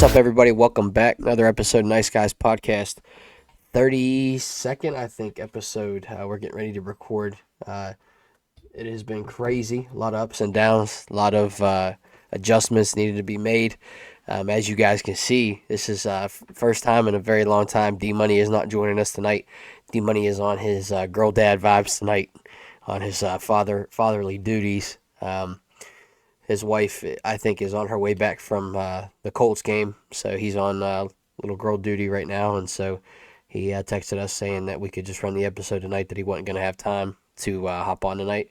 What's up, everybody? Welcome back. Another episode of Nice Guys Podcast. 32nd, I think, episode. We're getting ready to record. It has been crazy. A lot of ups and downs. A lot of adjustments needed to be made. As you guys can see, this is first time in a very long time. D-Money is not joining us tonight. D-Money is on his girl dad vibes tonight, on his fatherly duties. His wife, I think, is on her way back from the Colts game, so he's on little girl duty right now, and so he texted us saying that we could just run the episode tonight, that he wasn't going to have time to hop on tonight.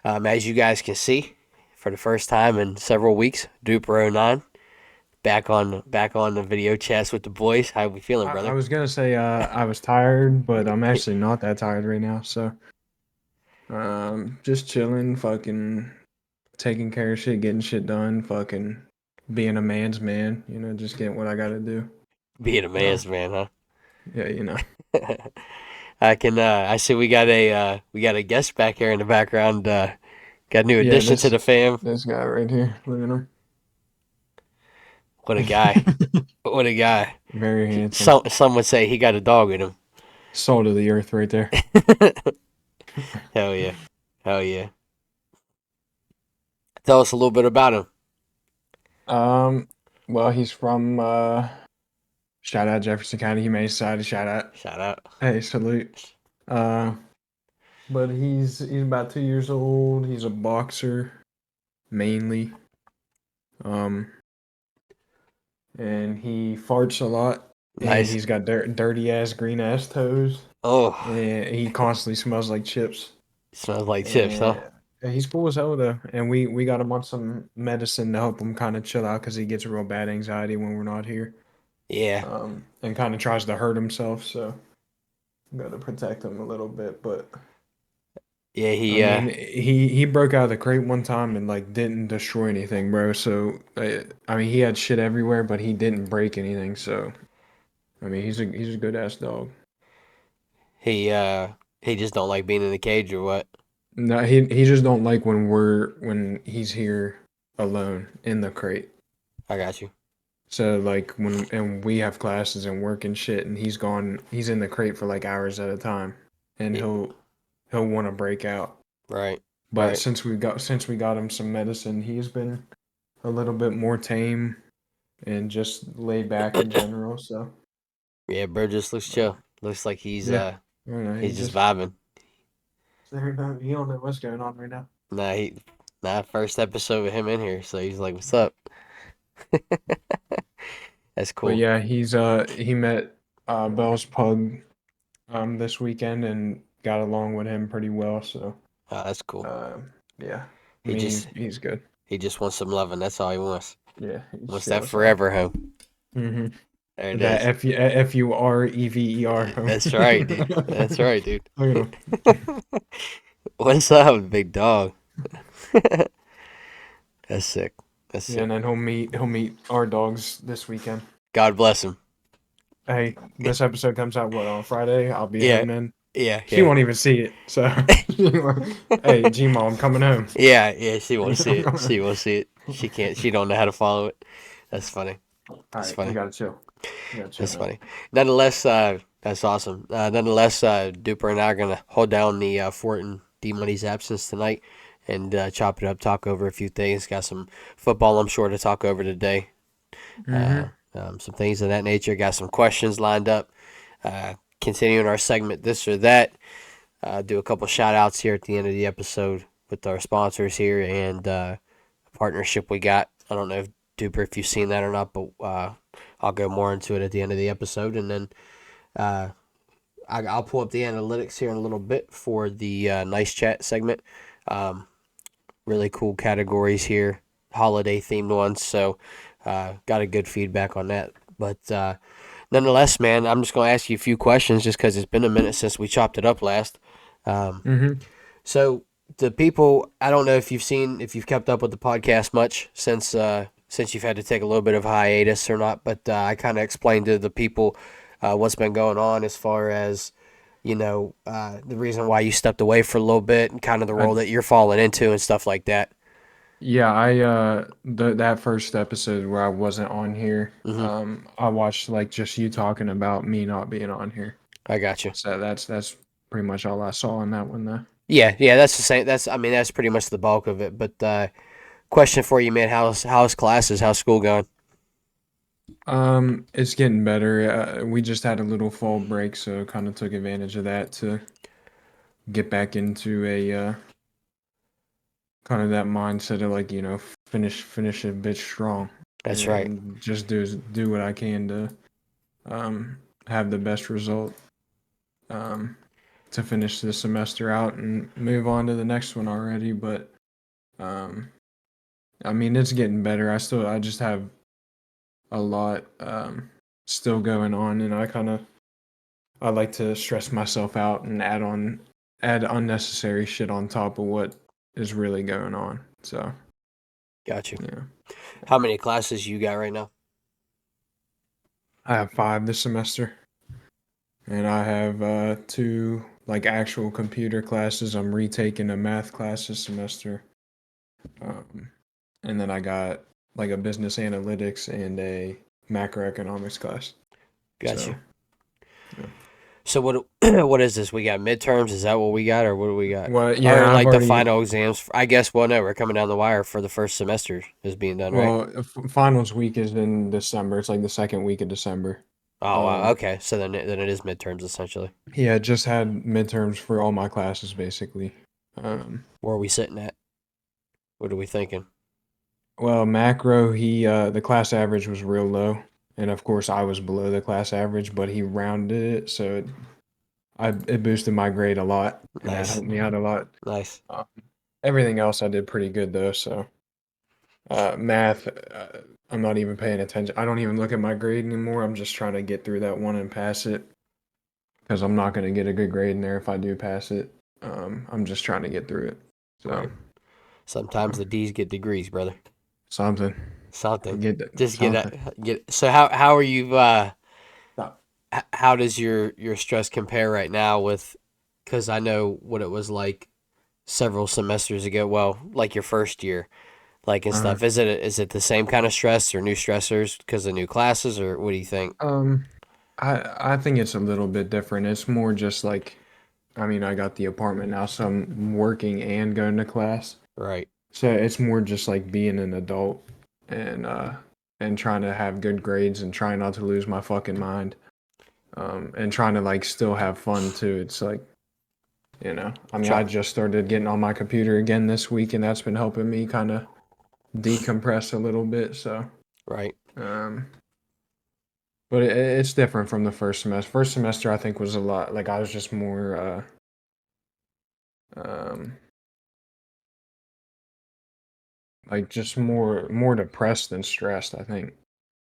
As you guys can see, for the first time in several weeks, Duper09 back on the video chats with the boys. How we feeling, brother? I was gonna say I was tired, but I'm actually not that tired right now. So, just chilling, fucking taking care of shit, getting shit done, fucking being a man's man. You know, just getting what I gotta do. Being a man's man, huh? Yeah, you know. I see we got a guest back here in the background. Got a new Yeah, addition to the fam. this guy right here. Look at him. What a guy! What a guy! Very handsome. Some would say he got a dog in him. Salt of the earth, right there. Hell yeah, hell yeah! Tell us a little bit about him. Well, he's from shout out Jefferson County, Humane Society. Shout out. Shout out. Hey, salute. But he's about 2 years old. He's a boxer, mainly. And he farts a lot. And Nice. he's got dirty ass, green ass toes. Oh, And he constantly smells like chips. smells like chips, huh? And he's cool as hell though. And we got him on some medicine to help him kind of chill out because he gets real bad anxiety when we're not here. Yeah. And kind of tries to hurt himself. So got to protect him a little bit, but. Yeah, I mean, he broke out of the crate one time and like didn't destroy anything, bro. So I mean, he had shit everywhere, but he didn't break anything. So I mean, he's a good ass dog. he just don't like being in the cage or what? No, he just don't like when he's here alone in the crate. I got you. So like and we have classes and work and shit, and he's in the crate for like hours at a time, and Yeah. he'll want to break out. Right. But Right. since we got him some medicine, he's been a little bit more tame and just laid back in general. So Yeah, bro just looks chill. Looks like he's yeah, I don't know, he's just vibing. he don't know what's going on right now. First episode with him in here, so he's like, "What's up?" That's But cool. yeah, he met Bell's pug this weekend and got along with him pretty well. So Oh, that's cool. yeah, I He mean just he's good. he just wants some loving. That's all he wants. Yeah, Wants that forever home. Mm-hmm. There it That is. Furever. That's right, dude. That's right, dude. Look at him. What's up, big dog? That's sick. That's sick. Yeah, and then he'll meet our dogs this weekend. God bless him. Hey, this episode comes out on Friday? I'll be Yeah. heading in. Yeah. She won't even see it. So, hey, G-Mom, I'm coming home. Yeah. She won't see it. She won't see it. She can't. She don't know how to follow it. That's funny. That's funny. You gotta chill. That's funny. Nonetheless, that's awesome. Nonetheless, Duper and I are gonna hold down the fort in D-Money's absence tonight and chop it up, talk over a few things. Got some football, I'm sure, to talk over today. Some things of that nature. Got some questions lined up. Continuing our segment, this or that. Do a couple shout outs here at the end of the episode with our sponsors here and a partnership we got. I don't know if Duper, if you've seen that or not, but I'll go more into it at the end of the episode, and then I'll pull up the analytics here in a little bit for the nice chat segment. Really cool categories here, holiday themed ones. So got a good feedback on that. But nonetheless, man, I'm just gonna ask you a few questions just because it's been a minute since we chopped it up last. So the people, I don't know if you've kept up with the podcast much since you've had to take a little bit of hiatus or not, but I kind of explained to the people what's been going on as far as, the reason why you stepped away for a little bit and kind of the role that you're falling into and stuff like that. Yeah, that first episode where I wasn't on here, Hmm. I watched like just you talking about me not being on here. I got you. So that's pretty much all I saw in that one though. Yeah, yeah, that's the same. That's I mean that's pretty much the bulk of it. But question for you, man: how's classes? How's school going? It's getting better. We just had a little fall break, so kind of took advantage of that to get back into a kind of that mindset of like, finish a bit strong That's right. and just do what I can to um have the best result um to finish this semester out and move on to the next one already, but um I mean it's getting better. I just have a lot still going on, and I like to stress myself out and add unnecessary shit on top of what is really going on. So, Got you. yeah. How many classes you got right now? I have 5 this semester, and I have two like actual computer classes. I'm retaking a math class this semester. Um, and then I got like a business analytics and a macroeconomics class. Got So, you. yeah. So what what is this? We got midterms. Is that what we got, or what do we got? Well, Or yeah, I've like the already final exams? I guess. Well, no, we're coming down the wire for the first semester is being done, right? Well, finals week is in December. It's like the second week of December. Oh wow. Um, Okay. So then it is midterms essentially. yeah, just had midterms for all my classes basically. Um, Where are we sitting at? What are we thinking? well, macro, the class average was real low, and of course I was below the class average, but he rounded it, so it boosted my grade a lot, and that Nice. helped me out a lot. Nice. Um, Everything else I did pretty good though, so math, I'm not even paying attention. I don't even look at my grade anymore. I'm just trying to get through that one and pass it because I'm not going to get a good grade in there if I do pass it. I'm just trying to get through it. So, Right. Sometimes the D's get degrees, brother. something. Something. Get Just get something. a get. So how are you? Stop. How does your stress compare right now with? Because I know what it was like several semesters ago. Well, like your first year, like and Uh, stuff. Is it the same kind of stress or new stressors because of new classes, or what do you think? um, I think it's a little bit different. It's more just like, I mean, I got the apartment now, so I'm working and going to class. Right. So it's more just like being an adult and uh and trying to have good grades and trying not to lose my fucking mind. And trying to like still have fun too. It's like, I mean, I Try. just started getting on my computer again this week, and that's been helping me kind of decompress a little bit. So, Right. um, but it's different from the first semester. First semester, I think, was a lot like I was just more, um, like just more depressed than stressed, I think.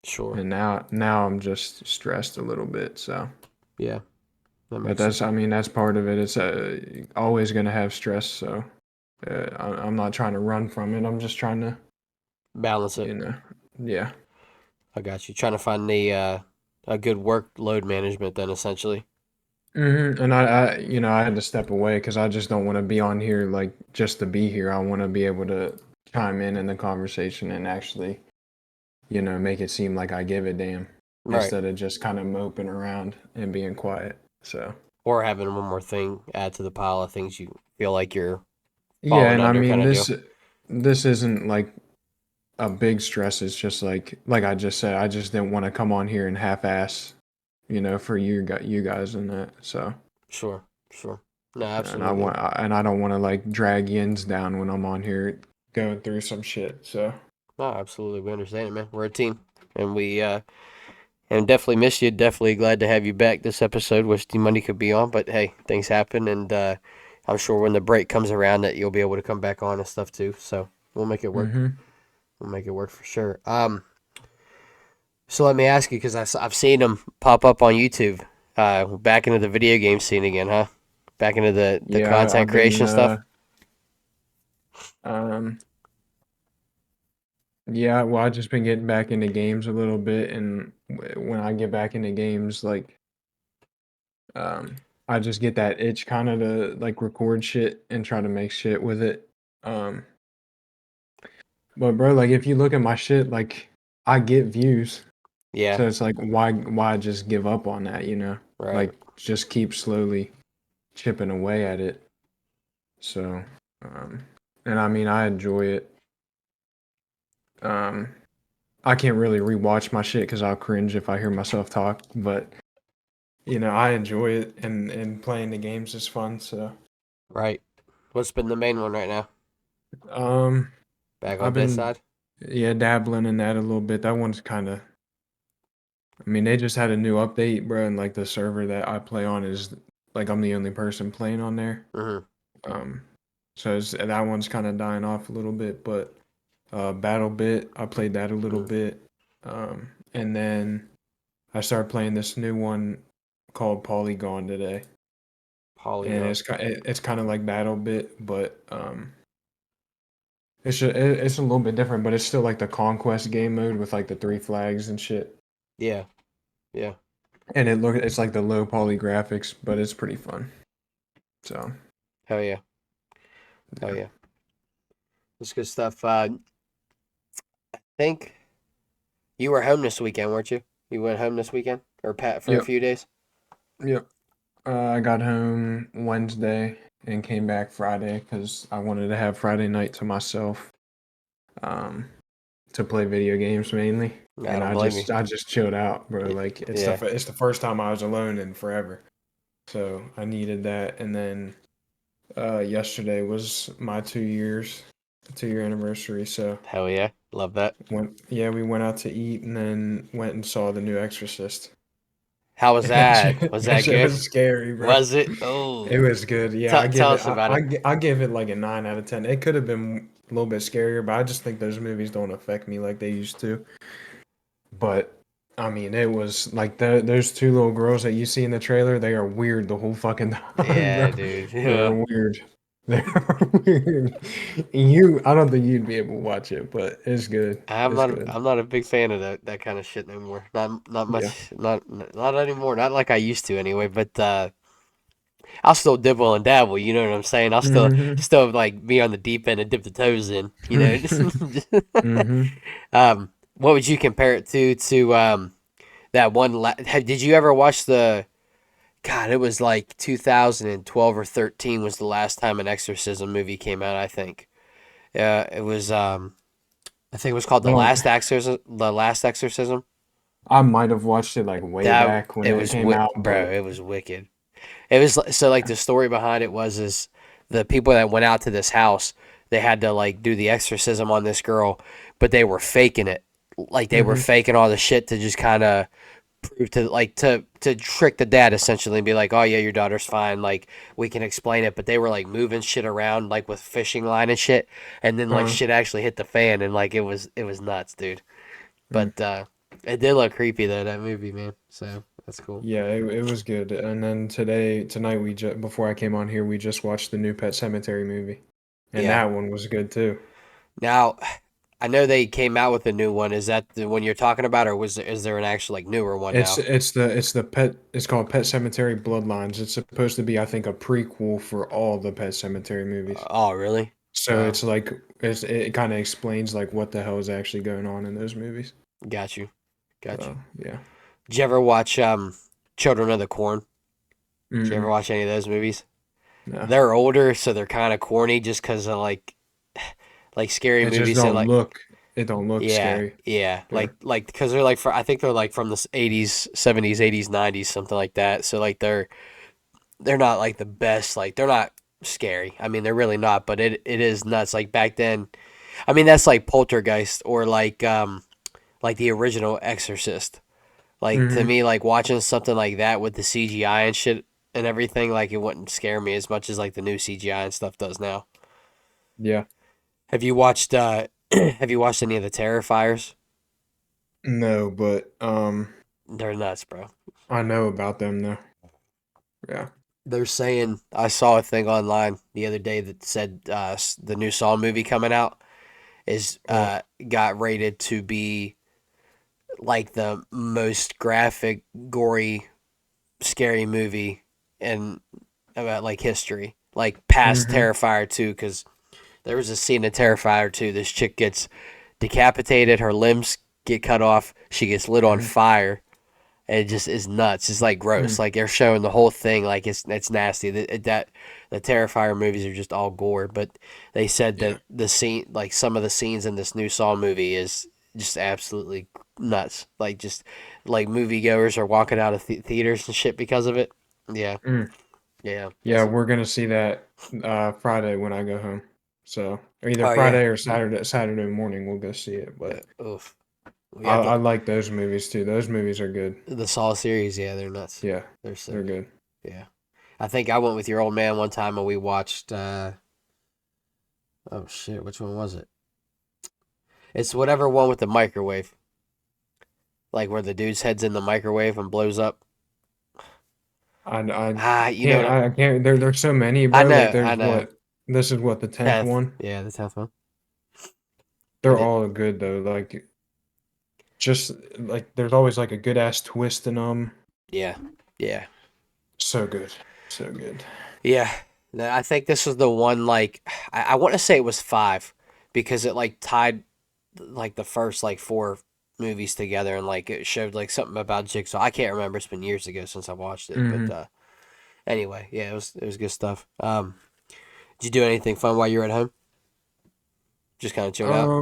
Sure. And now I'm just stressed a little bit. So, Yeah. That but makes sense. I mean, that's part of it. It's always gonna have stress. So, I'm not trying to run from it. I'm just trying to, Balance it. you know, yeah. I got you. Trying to find the a good workload management then essentially. And I had to step away because I just don't want to be on here like just to be here. I want to be able to chime in the conversation and actually, make it seem like I give a damn Right. instead of just kind of moping around and being quiet. So, Or having one more thing add to the pile of things you feel like you're yeah, falling and I under mean kind of deal. this isn't like a big stress. It's just like I just said, I just didn't want to come on here and half-ass, for you guys and that. So. Sure. Sure. No, And absolutely. I don't want to like drag yins down when I'm on here going through some shit. So, No, absolutely. We understand it, man. We're a team. And we and definitely miss you. Definitely glad to have you back this episode. Wish the money could be on, but hey, things happen and I'm sure when the break comes around that you'll be able to come back on and stuff too. So we'll make it work. mm-hmm. We'll make it work for sure. So let me ask you because I've seen them pop up on YouTube. Back into the video game scene again, huh? Back into the Yeah, content I've been creation stuff. um yeah, well, I've just been getting back into games a little bit, and when I get back into games, like um I just get that itch kind of to like record shit and try to make shit with it. Um But bro, like if you look at my shit, like I get views. Yeah, So it's like why just give up on that, you know? right, Like just keep slowly chipping away at it. So and I mean I enjoy it. Um I can't really rewatch my shit because I'll cringe if I hear myself talk, but I enjoy it and playing the games is fun. So right. What's been the main one right now? um Back on I've this been side? yeah dabbling in that a little bit. That one's kind of I mean they just had a new update, bro, and like the server that I play on is like I'm the only person playing on there. Mm-hmm. Um so that one's kind of dying off a little bit, but Battle Bit I played that a little Mm. bit. And then I started playing this new one called Polygon today. And Polygon. it's kind of like Battle Bit, but it's a little bit different, but it's still like the conquest game mode with like the three flags and shit. Yeah, yeah. And it's like the low poly graphics, but it's pretty fun. So Hell yeah, hell yeah, yeah. That's good stuff. Think you were home this weekend, weren't you? You went home this weekend or Pat for a yep, few days? yep. I got home Wednesday and came back Friday because I wanted to have Friday night to myself, um, to play video games mainly. I And don't blame you. I just chilled out, bro. Like Yeah. it's the first time I was alone in forever. So I needed that. And then yesterday was my 2 years, 2 year anniversary. So Hell yeah. Love that. we went out to eat and then went and saw the new Exorcist. How was That that? shit, Was that that shit good? was scary, bro. Was it? It Oh, was good. Yeah, tell us about it. I give it like a 9 out of 10. It could have been a little bit scarier, but I just think those movies don't affect me like they used to. But I mean, it was like those two little girls that you see in the trailer. They are weird the whole fucking time, bro. Yeah, dude. They're Yeah. weird. They're weird. I don't think you'd be able to watch it, but it's good. It's good. I'm not a big fan of that kind of shit no more. Not Yeah. much. Not anymore. Not like I used to anyway. But I'll still dibble and dabble. You know what I'm saying? I'll Hmm. still like be on the deep end and dip the toes in. You know. Hmm. What would you compare it to that one? Did you ever watch the? God, it was like 2012 or 13 was the last time an exorcism movie came out. I think. It was. I think it was called I don't. The Last Exorcism. I might have watched it like way That back when it it was came out, bro. but It was wicked. It was so like the story behind it was is the people that went out to this house, they had to like do the exorcism on this girl, but they were faking it. Like they were hmm faking all the shit to just kind of prove to like to trick the dad essentially and be like, "Oh yeah, your daughter's fine. Like we can explain it." But they were like moving shit around like with fishing line and shit, and then like uh, shit actually hit the fan and like it was nuts, dude. mm. But it did look creepy though, that movie, man. So that's cool. Yeah, it was good. And then tonight before I came on here, we just watched the new Pet Cemetery movie, and Yeah. that one was good too. Now, I know they came out with a new one. Is that the one you're talking about, or is there an actual like newer one now? It's called Pet Cemetery Bloodlines. It's supposed to be, I think, a prequel for all the Pet Cemetery movies. Oh, really? So Oh, it's like it kind of explains like what the hell is actually going on in those movies. got you, got you. So yeah. Did you ever watch Children of the Corn? Did you ever Mm-mm. watch any of those movies? No. They're older, so they're kind of corny, just because of like scary It just movies. So don't like, look it don't look yeah, scary. yeah, Yeah. like because they're like I think they're like from the 80s, 70s, 80s, 90s, something like that. So like they're not like the best. Like they're not scary. I mean, they're really not. But it is nuts. Like back then, I mean, that's like Poltergeist or like the original Exorcist. Like to Hmm. me, like watching something like that with the CGI and shit and everything, like it wouldn't scare me as much as like the new CGI and stuff does now. Yeah. Have you watched Have you watched any of the Terrifiers? No, but They're nuts, bro. I know about them though. Yeah. They're saying I saw a thing online the other day that said the new Saw movie coming out is Well, got rated to be like the most graphic, gory, scary movie in about like history, like past hmm Terrifier 2, because There was a scene in Terrifier 2. This chick gets decapitated, her limbs get cut off, she gets lit on Mhm. fire, and it just is nuts. It's like gross. Mm. Like they're showing the whole thing like it's nasty. That the Terrifier movies are just all gore, but they said Yeah. that the scene, like some of the scenes in this new Saw movie, is just absolutely nuts. Like just like moviegoers are walking out of theaters and shit because of it. Yeah, Mm. yeah. Yeah, we're gonna see that Friday when I go home. So either Oh yeah. Friday or Saturday morning we'll go see it. But Oof. We I, got I like those movies too. Those movies are good. the Saw series. Yeah, they're nuts. Yeah, They're they're sick. good. Yeah. I think I went with your old man one time and we watched. Oh shit, which one was it? It's whatever one with the microwave, like where the dude's head's in the microwave and blows up. I You know can't what? I can't there's so many, I bro. Like know, I there's know. what this is what the 10th Tenth, one. yeah, the 10th one. They're It, all good though. Like just like there's always like a good ass twist in them. yeah, yeah, So good. So good. yeah. No, I think this was the one. Like, I want to say it was five, because it like tied like the first like four movies together, and like it showed like something about Jigsaw. I can't remember. It's been years ago since I watched it, but Hmm. anyway, yeah, it was good stuff. Did you do anything fun while you were at home? Just kind of chilled out.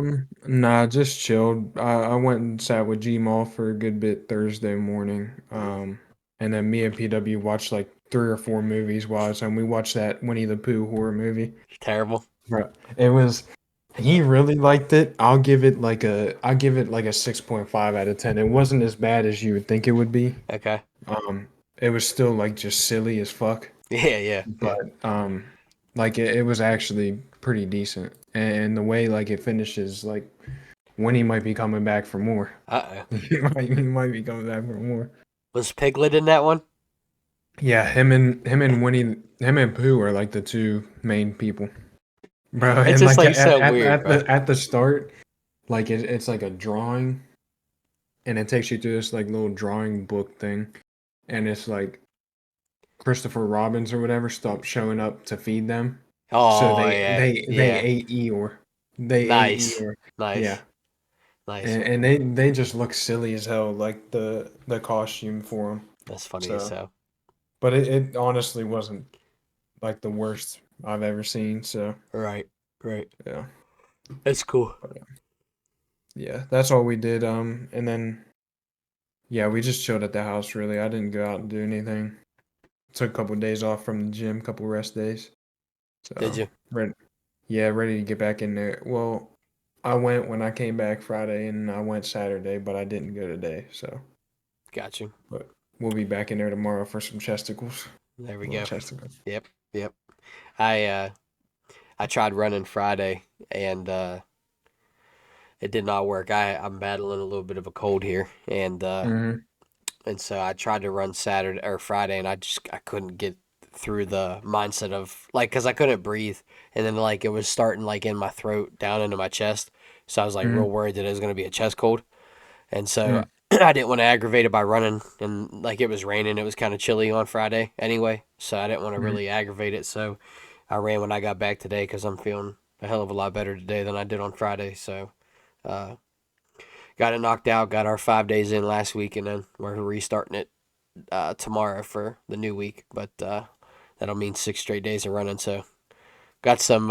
Nah, just chilled. I went and sat with Gmaul for a good bit Thursday morning. Mm, And then me and PW watched like 3 or 4 movies while I was home. We watched that Winnie the Pooh horror movie. terrible. Bro, it was he really liked it. I'll give it like a 6.5 out of 10. It wasn't as bad as you would think it would be. Okay. It was still like just silly as fuck, Yeah, yeah, yeah. but like it was actually pretty decent. And the way like it finishes, like Winnie might be coming back for more. Uh oh. He might be coming back for more. Was Piglet in that one? Yeah, him and Winnie, him and Pooh are like the two main people, bro. It's And just like like at, so at, weird, at bro. the start, like it's like a drawing, and it takes you through this like little drawing book thing, and it's like Christopher Robbins or whatever stopped showing up to feed them, so Oh they yeah, they they yeah. ate Eeyore, they ate Nice, Eeyore, yeah, nice, nice. and they just look silly as hell, like the costume for them. That's funny as So, hell. but it honestly wasn't like the worst I've ever seen. So Right, right. yeah, That's cool. but, yeah, that's all we did. And then yeah, we just chilled at the house. Really, I didn't go out and do anything. Took a couple of days off from the gym, couple rest days. Did So you? ready, yeah, ready to get back in there. Well, I went when I came back Friday, and I went Saturday, but I didn't go today. So, Got you. but we'll be back in there tomorrow for some chesticles. There we Little go. chesticles. Yep, yep. I uh I tried running Friday and it did not work. I'm battling a little bit of a cold here, Mm-hmm. and so I tried to run Saturday or Friday, and I couldn't get through the mindset of like, because I couldn't breathe, and then like it was starting like in my throat down into my chest, so I was like real Mm-hmm. worried that it was gonna be a chest cold, and so Mm-hmm. I didn't want to aggravate it by running, and like it was raining, it was kind of chilly on Friday anyway, so I didn't want to Mm-hmm. really aggravate it, so I ran when I got back today because I'm feeling a hell of a lot better today than I did on Friday, so. Uh, got it knocked out. Got our 5 days in last week, and then we're restarting it tomorrow for the new week. But that'll mean 6 straight days of running. So got some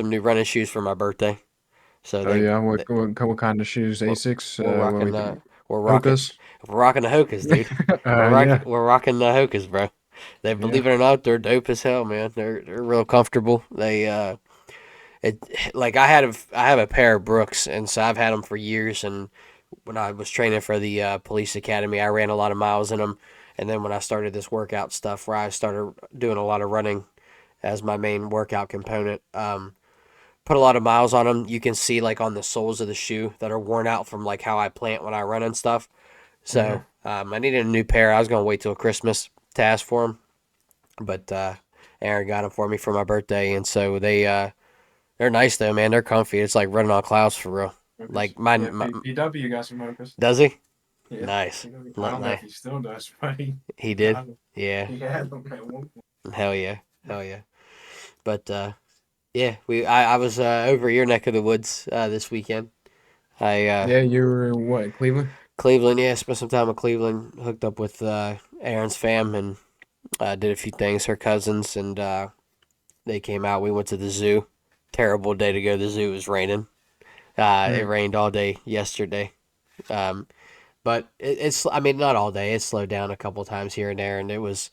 new running shoes for my birthday. So Oh yeah, they what kind of shoes? we're, Asics? we're What are we rocking thinking? we're rocking Hokas? we're rocking the Hokas, dude. Yeah, We're rocking the Hokas, bro. They, yeah. believe it or not, they're dope as hell, man. They're real comfortable. It like I have a pair of Brooks, and so I've had them for years. And when I was training for the police academy, I ran a lot of miles in them. And then when I started this workout stuff, where I started doing a lot of running as my main workout component, put a lot of miles on them. You can see like on the soles of the shoe that are worn out from like how I plant when I run and stuff. Mm-hmm. So I needed a new pair. I was gonna wait till Christmas to ask for them, but Aaron got them for me for my birthday, and so they're nice though, man. They're comfy. It's like running on clouds for real. Hokas. Like mine, Yeah, PW got some Hokas. does he? Yeah, Nice. PW. I Look, don't know nice. if he still does, but he He did. got them. Yeah. He had them at one point. Hell yeah. Hell yeah. But Yeah, I was over your neck of the woods this weekend. I Yeah, you were what, Cleveland? Cleveland, yeah, spent some time in Cleveland. Hooked up with Aaron's fam and did a few things. Her cousins and they came out. We went to the zoo. Terrible day to go to the zoo. It was raining. It Mm. rained all day yesterday. Um, but it's I mean not all day. It slowed down a couple times here and there, and it was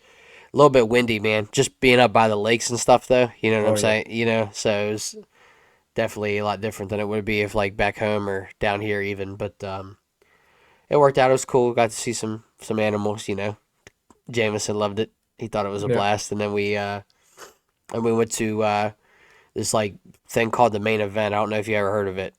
a little bit windy, man. Just being up by the lakes and stuff, though. You know what I'm Oh yeah. saying? So it was definitely a lot different than it would be if like back home or down here even. But it worked out. It was cool. Got to see some animals. Jameson loved it. He thought it was a Yeah. blast. And then we went to this like thing called the main event. I don't know if you ever heard of it,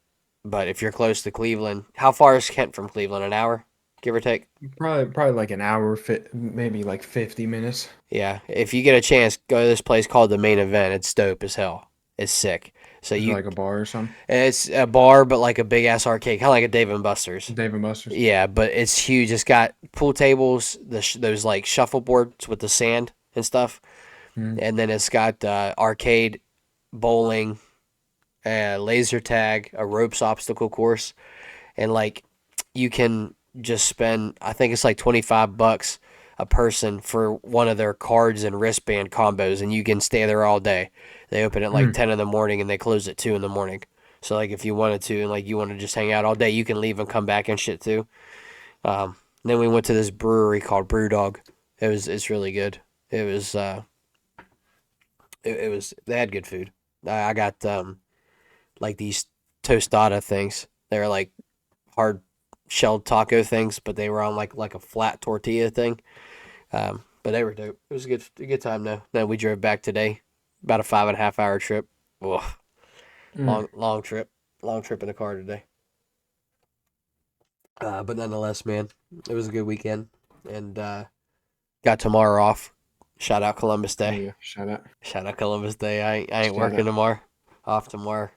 but if you're close to Cleveland, how far is Kent from Cleveland? An hour, give or take. Probably like an hour, maybe like 50 minutes. Yeah, if you get a chance, go to this place called the Main Event. It's dope as hell. It's sick. So Is it you, like a bar or something? it's a bar, but like a big ass arcade, kind of like a Dave and Buster's. Dave and Buster's. Yeah, but it's huge. It's got pool tables, those like shuffleboards with the sand and stuff, Mm. and then it's got arcade, bowling, laser tag, a ropes obstacle course, and like you can just spend. I think it's like $25 a person for one of their cards and wristband combos, and you can stay there all day. They open at like Mm. 10 in the morning and they close at 2 in the morning. So like if you wanted to and like you want to just hang out all day, you can leave and come back and shit too. Then we went to this brewery called Brewdog. It's really good. It was it was they had good food. I got like these tostada things. They're like hard shelled taco things, but they were on like a flat tortilla thing. But they were dope. It was a good time though. Then we drove back today, about a 5.5 hour trip. Ugh, Mm. long trip in the car today. But nonetheless, man, it was a good weekend, and got tomorrow off. Shout out Columbus Oh Day. yeah. Shout out. Shout out Columbus Day. I ain't Shout working out. tomorrow. Off tomorrow.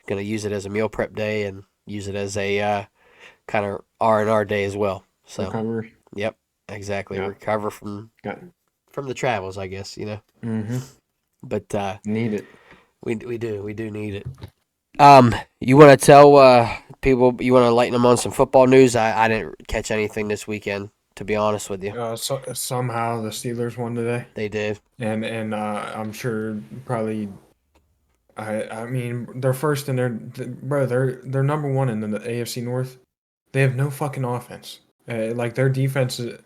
Gonna use it as a meal prep day and use it as a kind of R&R day as well. So, Recovery. yep, exactly. Yeah. Recover from Got. from the travels, I guess. Mm-hmm. But Need it. we do need it. You want to tell people, you want to lighten them on some football news? I didn't catch anything this weekend, to be honest with you. Somehow the Steelers won today, They did. and I'm sure probably. I mean they're first in bro. They're number one in the AFC North. They have no fucking offense. Like their defense is.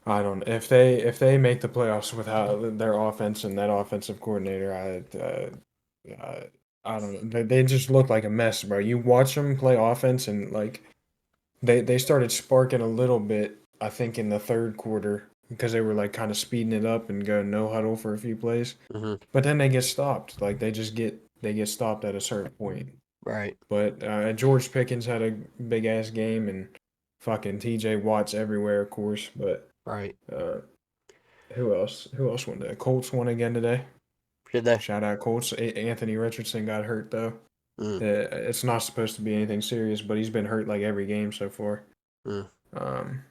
I don't if they make the playoffs without their offense and that offensive coordinator, I don't know. They just look like a mess, bro. You watch them play offense and like they started sparking a little bit, I think, in the third quarter because they were like kind of speeding it up and going no huddle for a few plays. Hmm. But then they get stopped. Like they get stopped at a certain point. Right. But George Pickens had a big ass game and fucking T.J. Watts everywhere, of course. But Right. uh, who else? Who else won today? Colts won again today. Did they? Shout out Colts. Anthony Richardson got hurt though. Mm, It's not supposed to be anything serious, but he's been hurt like every game so far. mm. Um,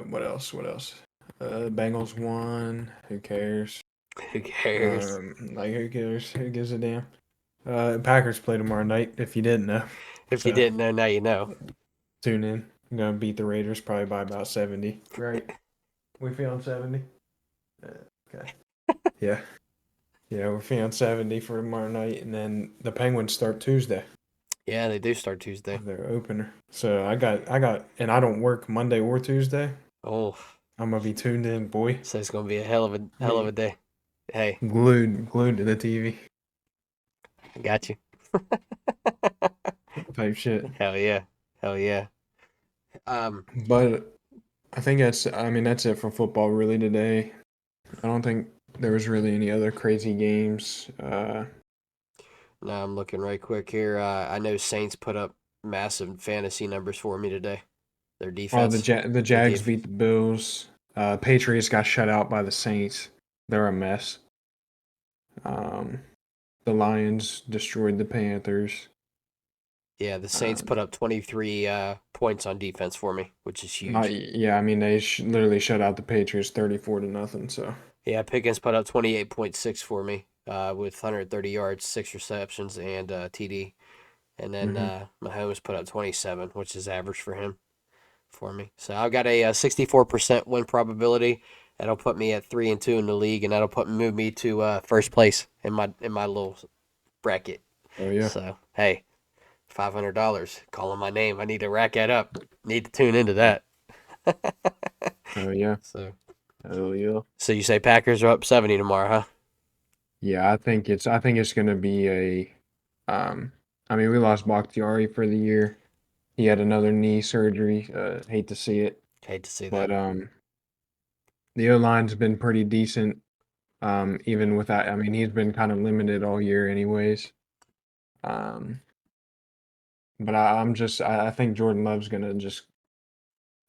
what else? What else? Bengals won. Who cares? Who cares? Like who cares? Who gives a damn? Packers play tomorrow night. If you didn't know, If you so didn't know, now you know. tune in. I'm gonna beat the Raiders probably by about 70. Right? We feeling 70? Okay. Yeah. Yeah, we're feeling 70 for tomorrow night, and then the Penguins start Tuesday, Yeah, they do start Tuesday. their opener. So and I don't work Monday or Tuesday. Oh, I'm gonna be tuned in, boy. so it's gonna be a hell of a Me day. Hey, glued to the TV I got you. type shit. Hell yeah, hell yeah. Um, But I think that's it for football really today. I don't think there was really any other crazy games. now I'm looking right quick here. I know Saints put up massive fantasy numbers for me today. Their Oh, defense, the their Jags def. beat the Bills. Patriots got shut out by the Saints. They're a mess. Um, the Lions destroyed the Panthers. Yeah, the Saints Um, put up 23 points on defense for me, which is huge. yeah, I mean they literally shut out the Patriots 34 to nothing. So Yeah, Pickens put up 28.6 for me. with 130 yards, 6 receptions, and TD. And then Hmm. Mahomes put up 27, which is average for him for me. So I've got a 64% win probability. That'll put me at 3-2 in the league, and that'll move me to first place in my little bracket. Oh yeah. So hey, $500 calling my name. I need to rack that up. Need to tune into that. Oh yeah. So Oh yeah. so you say Packers are up 70 tomorrow, huh? Yeah, I think it's gonna be a I mean we lost Bakhtiari for the year. He had another knee surgery. Hate to see it. Hate to see But that. the O line's been pretty decent. Even with that, I mean he's been kind of limited all year anyways. Um but I think Jordan Love's gonna just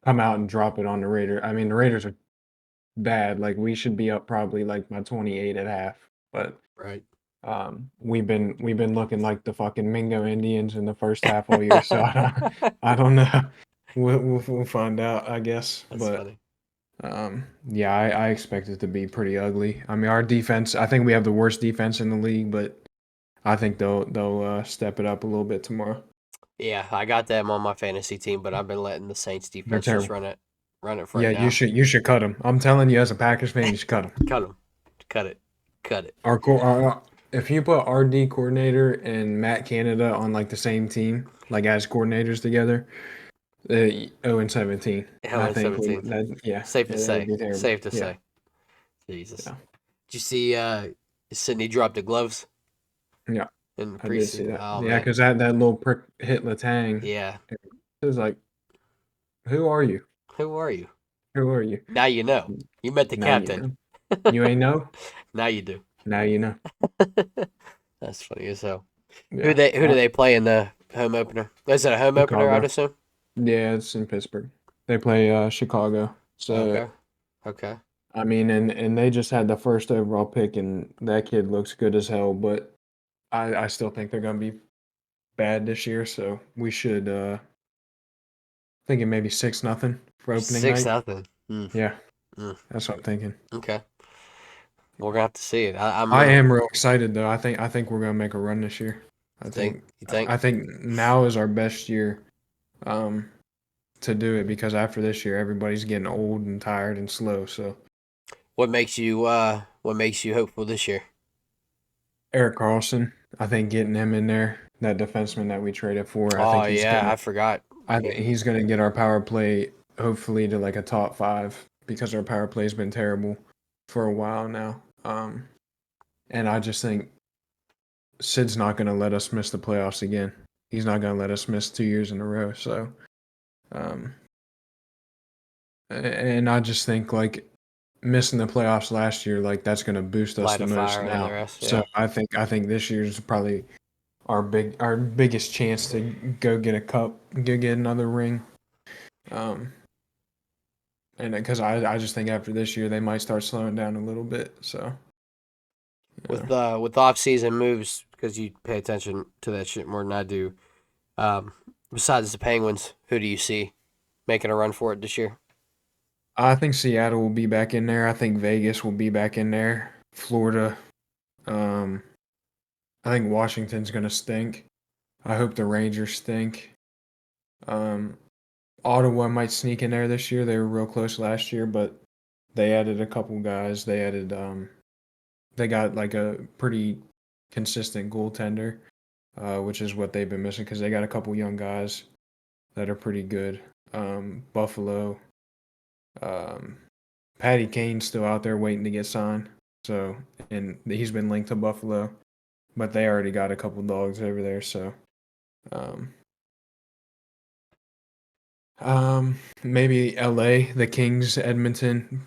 come out and drop it on the Raiders. I mean the Raiders are bad. Like we should be up probably like by 28 at half. But Right. we've been looking like the fucking Mingo Indians in the first half all year, so I don't know. We'll find out, I guess. That's But funny. yeah, I expect it to be pretty ugly. I mean, our defense. I think we have the worst defense in the league, but I think they'll step it up a little bit tomorrow. Yeah, I got them on my fantasy team, but I've been letting the Saints They're defense just terrible. run it right Yeah, you now. should you should cut them. I'm telling you, as a Packers fan, you should cut them. Cut them, cut it, cut it. If you put RD coordinator and Matt Canada on like the same team, like as coordinators together, 0-17. Oh, I and think 17. Safe to that would say. be terrible. Safe to Yeah, say. Jesus. yeah, Did you see Sydney drop the gloves yeah. in the I did see preseason? that. Oh Yeah, man. because that little prick hit Latang. Yeah. It was like, who are you? Who are you? Who are you? Now you know. You met the Now you captain. know. You ain't know. Now you do. Now you know. That's funny as hell. Yeah. Who do they play in the home opener? Is it a home opener, I'd Chicago. assume? Yeah, it's in Pittsburgh. They play Chicago. So Okay. Okay. I mean, and they just had the first overall pick, and that kid looks good as hell. But I still think they're gonna be bad this year. So we should thinking maybe 6-0 for opening Six night. nothing. Mm, Yeah, mm. that's what I'm thinking. Okay. We're gonna have to see it. I'm I real. am real excited though. I think we're gonna make a run this year. I Think think you think? I think now is our best year um to do it because after this year everybody's getting old and tired and slow. So What makes you hopeful this year? Eric Carlson, I think getting him in there, that defenseman that we traded for, I Oh think he's yeah, gonna I forgot. I think Yeah. he's gonna get our power play hopefully to like a top five because our power play's been terrible for a while now. And I just think Sid's not going to let us miss the playoffs again. He's not going to let us miss 2 years in a row. So, um, and I just think like missing the playoffs last year, like that's going to boost us Light the a most fire under now. their ass. So Yeah. I think this year's probably our biggest chance to go get a cup, go get another ring. Um, and because I just think after this year they might start slowing down a little bit. So, yeah. With off season moves, because you pay attention to that shit more than I do. Um, Besides the Penguins, who do you see making a run for it this year? I think Seattle will be back in there. I think Vegas will be back in there. Florida. Um, I think Washington's gonna stink. I hope the Rangers stink. Um, Ottawa might sneak in there this year. They were real close last year, but they added a couple guys. They got like a pretty consistent goaltender, which is what they've been missing because they got a couple young guys that are pretty good. Buffalo, um, Patty Kane's still out there waiting to get signed. So, and he's been linked to Buffalo, but they already got a couple dogs over there. So, um, maybe LA, the Kings, Edmonton,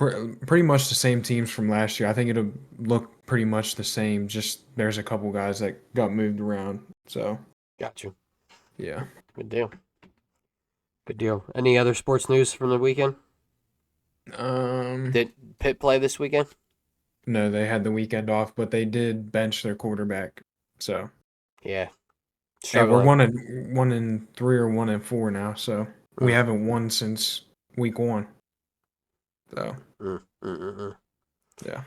pretty much the same teams from last year. I think it'll look pretty much the same. Just there's a couple guys that got moved around. So, Got you. yeah. Good deal. Good deal. Any other sports news from the weekend? Um, Did Pitt play this weekend? no, they had the weekend off, but they did bench their quarterback. So, Yeah, and we're struggling. one in 3 or 1-4 now. So we Mm, haven't won since week 1. So mm, mm, mm, mm. yeah,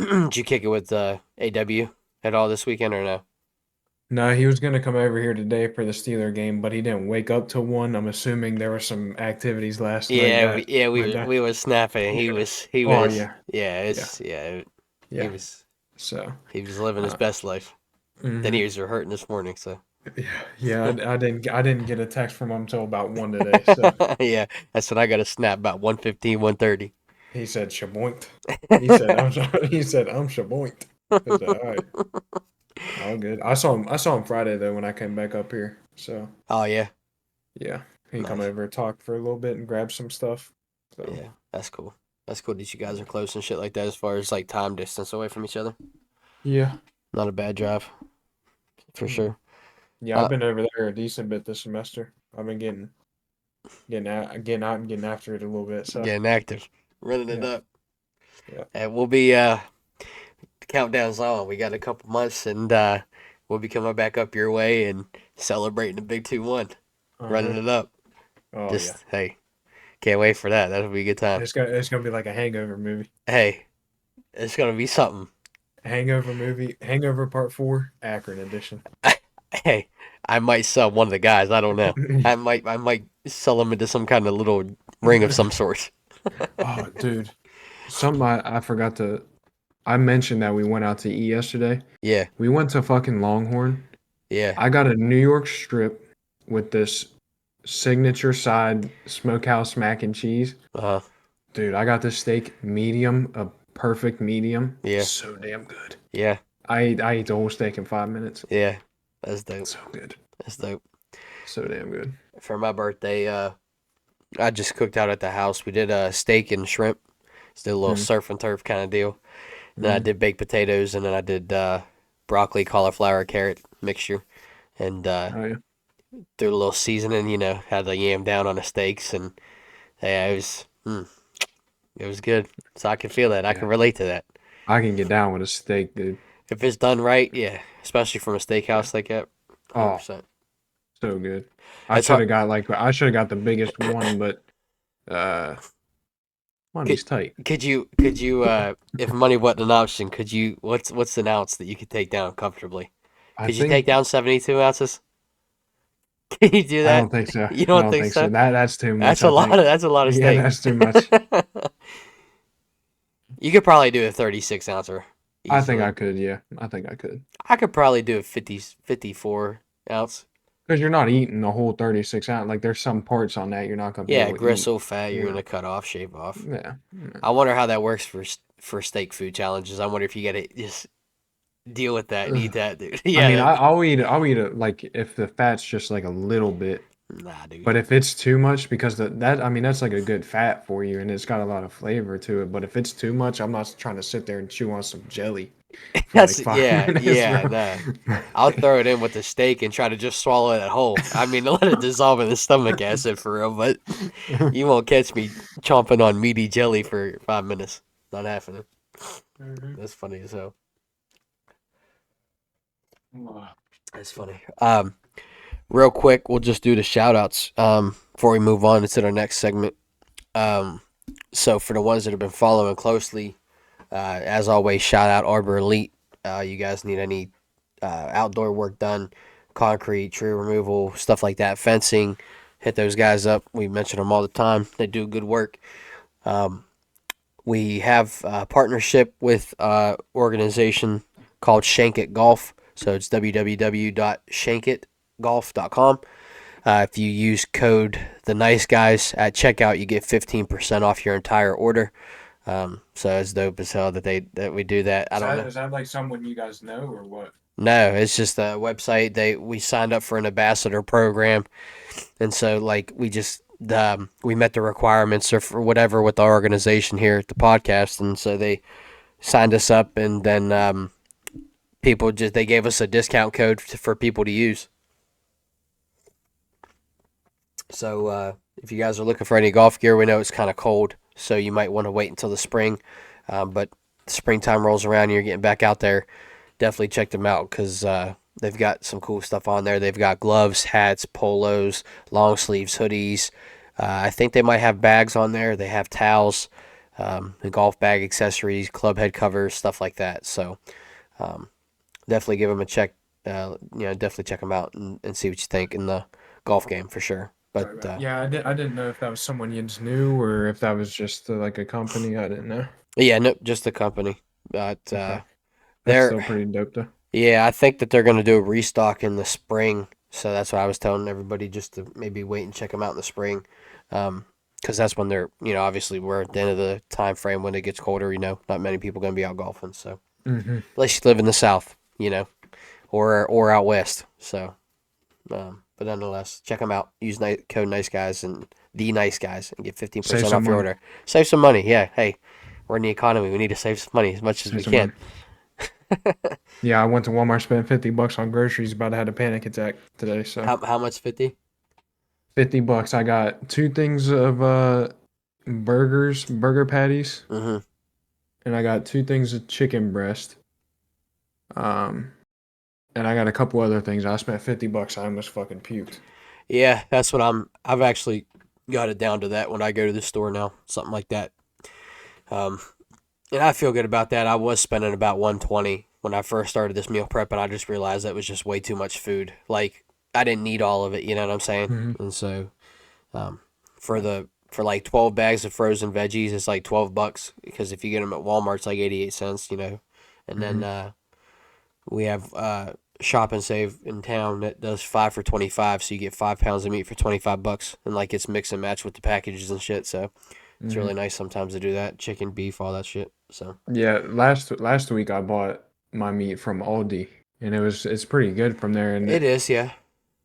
Did you kick it with AW at all this weekend or no? No, he was gonna come over here today for the Steeler game, but he didn't wake up till 1. I'm assuming there were some activities last night Yeah, that we went were down. we were snapping. Yeah. He Oh was yeah, yeah, yeah, he yeah. was So, he was living his uh, best life. Then hmm ears were hurting this morning, so yeah, yeah. I didn't get a text from him till about 1 today. So yeah, that's when I got a snap about 1:15, 1:30. he said shaboinked. He said I'm shaboinked. I said all right, all good. I saw him Friday though when I came back up here. So Oh yeah, yeah, he come nice. over, talked for a little bit, and grabbed some stuff. So Yeah, that's cool. That's cool that you guys are close and shit like that as far as like time distance away from each other. yeah. Not a bad drive for Mm-mm. sure. Yeah, I've Uh, been over there a decent bit this semester. I've been getting out and getting after it a little bit. So Getting active, running it yeah, up, yeah. and we'll be the countdown's on. We got a couple months, and we'll be coming back up your way and celebrating the big 2-1, running Uh-huh. it up. Oh yeah. Just hey, can't wait for that. That'll be a good time. It's gonna be like a hangover movie. Hey, it's gonna be something. Hangover movie. Hangover Part 4, Akron edition. Hey, I might sell one of the guys. I don't know. I might sell him into some kind of little ring of some sort. Oh, dude. Something I forgot to. I mentioned that we went out to eat yesterday. Yeah, We went to fucking Longhorn. yeah. I got a New York strip with this signature side smokehouse mac and cheese. Uh, Dude, I got this steak medium, a perfect medium. yeah, So damn good. yeah, I ate the whole steak in 5 minutes. yeah. That's dope. So good. That's dope. So damn good. For my birthday, I just cooked out at the house. We did steak and shrimp. Just did a little Mm, surf and turf kind of deal. Then I mm. did baked potatoes, and then I did broccoli, cauliflower, carrot mixture, and Oh yeah. threw a little seasoning. Had the yam down on the steaks, and yeah, it was good. So I can feel that. I Yeah. can relate to that. I can get down with a steak, dude. If it's done right, yeah, especially from a Yeah. steakhouse like that, Oh, 100%. so good. It's hard. I should have got the biggest one, but uh Could money's tight. if money wasn't an option, could you what's an ounce that you could take down comfortably? I Could you take think down 72 ounces? Can you do I that? don't think so. You I don't don't think think so. so? That's too much, That's a I lot of think. that's a lot of Yeah, steak. that's too much. You could probably do a 36 ouncer I think I easily. could, yeah. I think I could. I could probably do a 54 ounce. Because you're not eating the whole 36 ounce. Like there's some parts on that you're not gonna be Yeah, able to eat. gristle fat you're Yeah. gonna cut off, shave off. Yeah. Yeah. I wonder how that works for steak food challenges. I wonder if you gotta just deal with that and eat Ugh. that, dude. I mean, Yeah, I'll eat it like if the fat's just like a little bit. nah, dude. But if it's too much, because I mean, that's like a good fat for you and it's got a lot of flavor to it. But if it's too much, I'm not trying to sit there and chew on some jelly for like That's five yeah, minutes, yeah, bro. nah. I'll throw it in with the steak and try to just swallow it whole. I mean, let it dissolve in the stomach acid for real, but you won't catch me chomping on meaty jelly for 5 minutes. Not happening. Mhm. That's funny as hell. That's funny. Real quick, we'll just do the shout outs before we move on into the next segment. Um, so for the ones that have been following closely, as always, shout out Arbor Elite. You guys need any outdoor work done, concrete, tree removal, stuff like that, fencing, hit those guys up. We mention them all the time. They do good work. Um, we have a partnership with an organization called Shank It Golf. So it's www.shankitgolf.com. If you use code the nice guys at checkout, you get 15% off your entire order. So it's dope as hell that we do that. I don't know. Is that like someone you guys know or what? No, it's just a website. We signed up for an ambassador program, and so like we met the requirements or for whatever with the organization here at the podcast, and so they signed us up, and then they gave us a discount code for people to use. So if you guys are looking for any golf gear, we know it's kind of cold, so you might want to wait until the spring. But springtime rolls around, and you're getting back out there. Definitely check them out because they've got some cool stuff on there. They've got gloves, hats, polos, long sleeves, hoodies. I think they might have bags on there. They have towels. the golf bag accessories, club head covers, stuff like that. So um, definitely give them a check. Definitely check them out and see what you think in the golf game for sure. But Right, right. Yeah, I didn't know if that was someone you just knew or if that was just like a company. I didn't know. yeah, no, just the company. But Okay, that's they're still pretty dope though. yeah, I think that they're going to do a restock in the spring. So that's why I was telling everybody just to maybe wait and check them out in the spring. Because that's when they're, obviously we're at the end of the time frame when it gets colder, not many people going to be out golfing. So, Hmm. unless you live in the South, or out West. So, but nonetheless, check them out. Use code Nice Guys and the Nice Guys and get Save 15% some off your money. order. Save some money. Yeah. Hey, we're in the economy. We need to save some money as much as Save we some can. money. Yeah, I went to Walmart, spent $50 on groceries. About to have a panic attack today. So How much? 50? $50. I got two things of burger patties, Mm-hmm. and I got two things of chicken breast. Um, and I got a couple other things. I spent $50. I almost fucking puked. Yeah, that's what I've actually got it down to that when I go to the store now, something like that. Um, and I feel good about that. I was spending about 120 when I first started this meal prep, and I just realized that was just way too much food. Like I didn't need all of it, you know what I'm saying? Hmm. And so, um, for like 12 bags of frozen veggies, it's like $12 because if you get them at Walmart, it's like 88 cents. And then Hmm. we have Shop and Save in town that does 5 for 25, so you get 5 pounds of meat for $25, and like it's mix and match with the packages and shit. So it's Hmm. really nice sometimes to do that. Chicken, beef, all that shit. So Yeah, last week I bought my meat from Aldi, and it's pretty good from there. it is, yeah,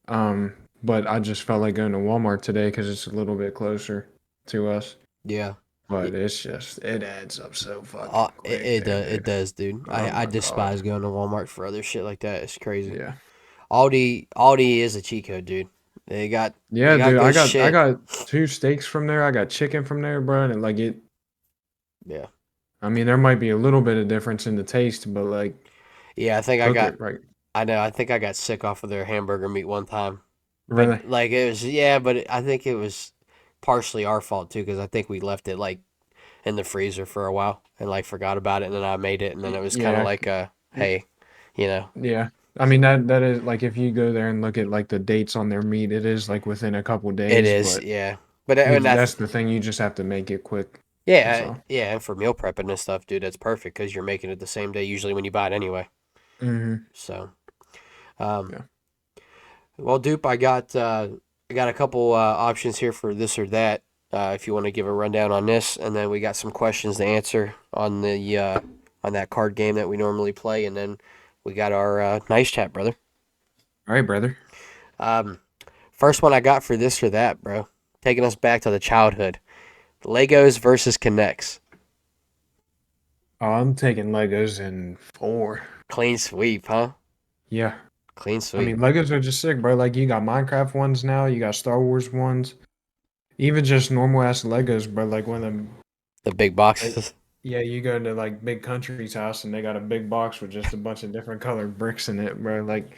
Um, but I just felt like going to Walmart today because it's a little bit closer to us. yeah. But It, it's just it adds up so fucking quick there, it dude. does, dude. Oh I my God. despise going to Walmart for other shit like that. It's crazy. Yeah. Aldi is a cheat code, dude. They got they Yeah, got dude. good I shit. got two steaks from there. I got chicken from there, bro. And like it Yeah, I mean there might be a little bit of difference in the taste, but like yeah. cook it right. I know. I think I got sick off of their hamburger meat one time. But Really? like it was, yeah. But I think it was partially our fault too, because I think we left it like in the freezer for a while and like forgot about it, and then I made it, and then it was kind of Yeah. like hey, you know, Yeah. I mean that is like if you go there and look at like the dates on their meat, it is like within a couple it days, is, but yeah. But I mean that's the thing. You just have to make it quick. That's yeah, all. yeah, and for meal prepping and stuff, dude, that's perfect because you're making it the same day usually when you buy it anyway. Hmm. So, um, Yeah. well, Dupe, I got a couple options here for this or that. If you want to give a rundown on this, and then we got some questions to answer on that card game that we normally play, and then we got our nice chat, brother. All right, brother. Um, First one I got for this or that, bro. Taking us back to the childhood. Legos versus Connects. Oh, I'm taking Legos in four. Clean sweep, huh? Yeah. Clean I mean, sweep. Legos are just sick, bro. Like you got Minecraft ones now, you got Star Wars ones, even just normal ass Legos, bro. Like one of them. The big Like, boxes. yeah, you go to like Big Country's house and they got a big box with just a bunch of different colored bricks in it, bro. Like,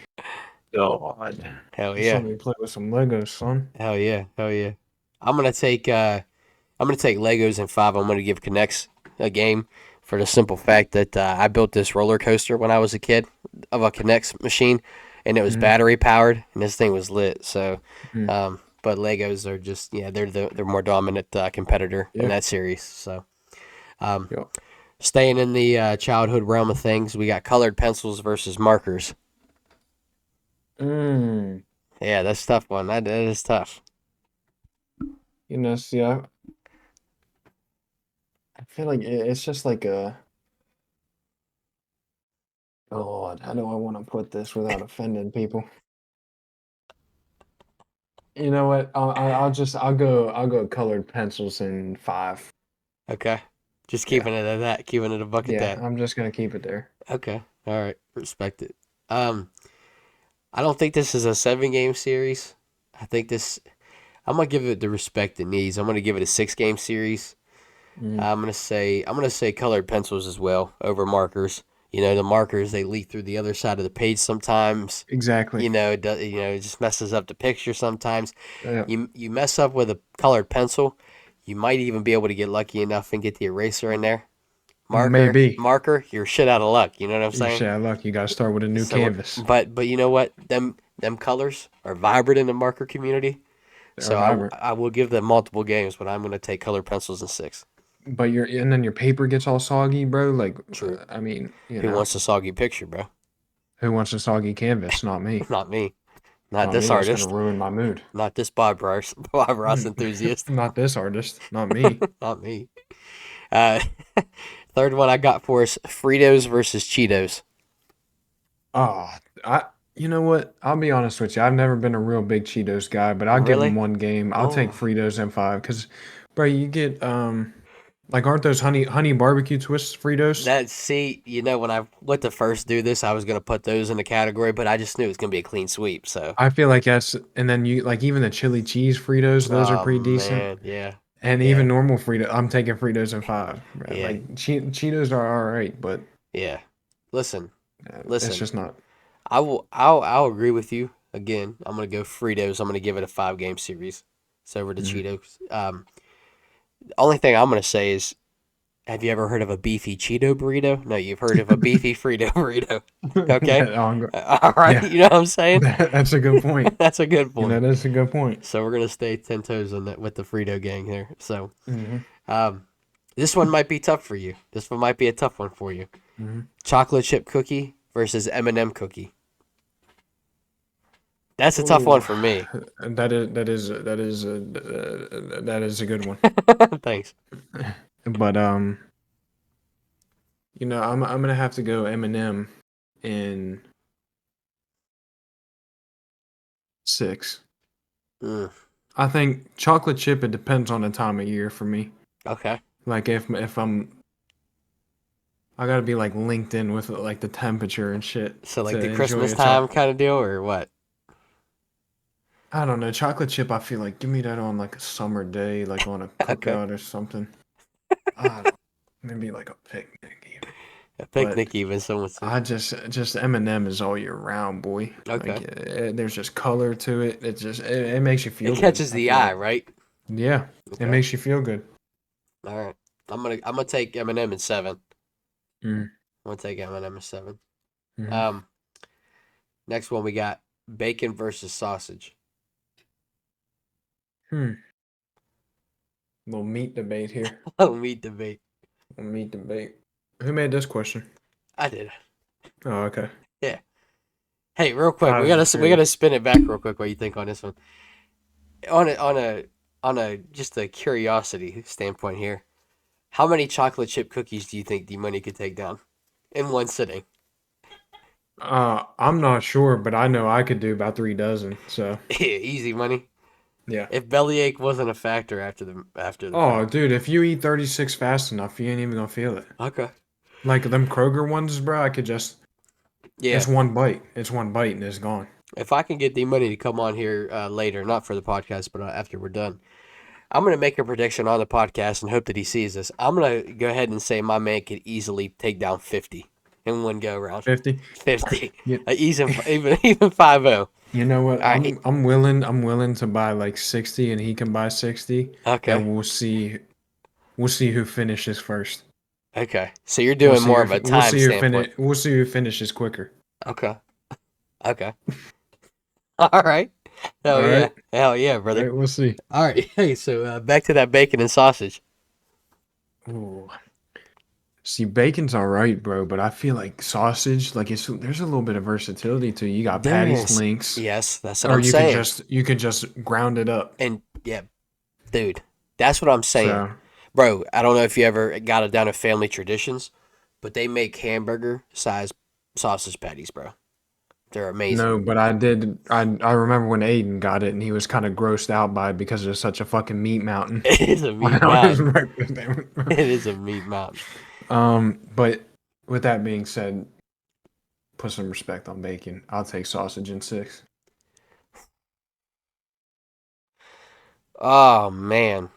God, Hell just yeah. let me play with some Legos, son. Hell yeah. Hell yeah. I'm gonna take Legos in five. I'm gonna give Connects a game for the simple fact that I built this roller coaster when I was a kid of a Connects machine, and it was Hmm. battery powered, and this thing was lit. So, Hmm. but Legos are just they're more dominant competitor in Yeah. that series. So, um, Yo. staying in the childhood realm of things, we got colored pencils versus markers. Mm. Yeah, that's a tough one. That is tough. See, I feel like it's just like a. God, how do I want to put this without offending people? You know what? I'll go colored pencils in five. Okay, just Yeah, keeping it at that, keeping it a buck at yeah. that. I'm just gonna keep it there. Okay, all right, respect it. Um, I don't think this is a 7 game series. I think this. I'm gonna give it the respect it needs. I'm gonna give it a 6 game series. Mm, I'm gonna say colored pencils as well over markers. The markers they leak through the other side of the page sometimes. exactly. It just messes up the picture sometimes. Yeah. You mess up with a colored pencil, You might even be able to get lucky enough and get the eraser in there. Maybe. Marker, you're shit out of luck. You know what I'm You're saying? shit out of luck. You got to start with a new So, canvas. but you know what? Them colors are vibrant in the marker community. Or So vibrant. I will give them multiple games, but I'm going to take colored pencils in 6. But and then your paper gets all soggy, bro. Like, True. I mean, Who wants a soggy picture, bro? who wants a soggy canvas? Not me. Not me. Not Not this me. That's gonna artist. ruin my mood. Not this Bob Ross enthusiast. Not this artist. Not me. Not me. Uh, third one I got for us: Fritos versus Cheetos. Oh, I. You know what? I'll be honest with you. I've never been a real big Cheetos guy, but I'll give them Really? one game. I'll take Oh, Fritos in 5 because, bro, you get like aren't those honey barbecue twist Fritos? that see, when I went to first do this, I was gonna put those in the category, but I just knew it was gonna be a clean sweep. So, I feel like that's and then you like even the chili cheese Fritos, those are oh pretty decent. man, yeah, And yeah, even normal Fritos, I'm taking Fritos in 5. Bro. yeah, Like Cheetos are all right, but yeah. Listen, it's listen. just not. I'll agree with you. Again, I'm gonna go Fritos. I'm gonna give it a 5 game series. It's over to Mm. Cheetos. Only thing I'm gonna say is, have you ever heard of a beefy Cheeto burrito? No, you've heard of a beefy Frito burrito. Okay, all right. Yeah, You know what I'm saying? that's a good point. That's a good point. That is a good point. So we're gonna stay 10 toes on that with the Frito gang here. So, Hmm. um, this one might be tough for you. This one might be a tough one for you. Hmm. Chocolate chip cookie versus M&M cookie. That's a tough one Oh, for me. that is a good one. Thanks. But I'm gonna have to go Eminem in 6. Mm, I think chocolate chip. It depends on the time of year for me. okay. Like if I gotta be like linked in with like the temperature and shit So to like the enjoy Christmas a time chocolate. kind of deal, or what? I don't know, chocolate chip. I feel like give me that on like a summer day, like on a Okay. cookout or something. I don't, maybe like a picnic even. A But picnic even, someone said. I just M&M is all year round, boy. Like Okay. there's just color to it. It makes you It feel good. catches I the feel eye, like right? yeah, it Okay. makes you feel good. All right. I'm gonna take M&M in 7. Mm, I'm gonna take M&M in 7. mm, Um, next one we got bacon versus sausage. hmm. Little meat debate here. Oh, meat debate. Little meat debate. Who made this question? I did. Oh, okay. Yeah. Hey, real quick, I we was just gotta curious. spin it back real quick. What you think on this one? On a just a curiosity standpoint here. How many chocolate chip cookies do you think the money could take down in one sitting? I'm not sure, but I know I could do about 3 dozen. So Easy money. yeah. If bellyache wasn't a factor after the Oh, fact. dude, if you eat 36 fast enough, you ain't even gonna feel it. Okay. Like them Kroger ones, bro. I could just. Yeah. It's one bite. It's one bite and it's gone. If I can get the money to come on here later, not for the podcast, but after we're done, I'm gonna make a prediction on the podcast and hope that he sees this. I'm gonna go ahead and say my man could easily take down 50 in one go round. 50. 50, You, even 50. you know what? All right. I'm willing to buy like 60 and he can buy 60 Okay. and we'll see who finishes first. Okay. So you're doing more of a time standpoint. We'll see who finishes quicker. Okay. Okay. All right. All Hell yeah. right. Hell yeah, All brother. right, we'll see. All right. Hey, so back to that bacon and sausage. Ooh. See, bacon's all right, bro, but I feel like sausage, like there's a little bit of versatility to it. You got There patties, is. links, Yes, that's what or I'm saying. you can just ground it up. And yeah, dude, that's what I'm saying. So Bro, I don't know if you ever got it down to Family Traditions, but they make hamburger size sausage patties, bro. They're amazing. no, but I did. I remember when Aiden got it, and he was kind of grossed out by it because there's such a fucking meat mountain It is a meat on his mountain. breakfast. It is a meat mountain. But with that being said, put some respect on bacon. I'll take sausage in 6. Oh man,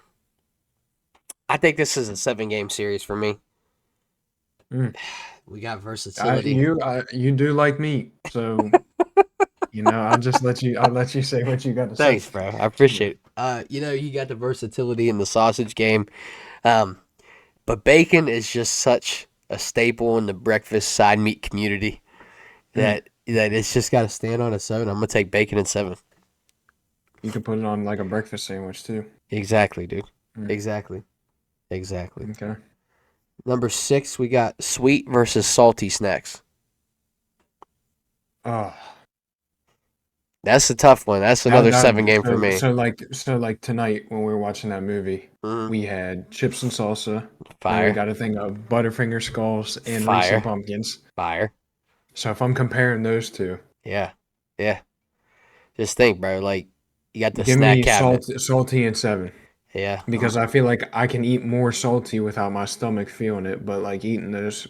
I think this is a 7 game series for me. Mm. We got versatility. You do like meat, so I'll let you say what you got to say. Thanks, bro. I Yeah. appreciate it. You got the versatility in the sausage game. Um, but bacon is just such a staple in the breakfast side meat community Mm. that it's just got to stand on its own. I'm gonna take bacon in seven. You can put it on like a breakfast sandwich too. Exactly, dude. Mm. Exactly. Exactly. Okay. Number six, we got sweet versus salty snacks. Oh, That's a tough one. That's another seven game for me. so like tonight when we were watching that movie, Mm, we had chips and salsa. Then we fire, got a thing of Butterfinger skulls and Reese's fire, pumpkins. fire. So if I'm comparing those two, Yeah, yeah. Just think, bro. Like you got the give snack me cabinet. salty and seven. Yeah, Because I feel like I can eat more salty without my stomach feeling it, but like eating those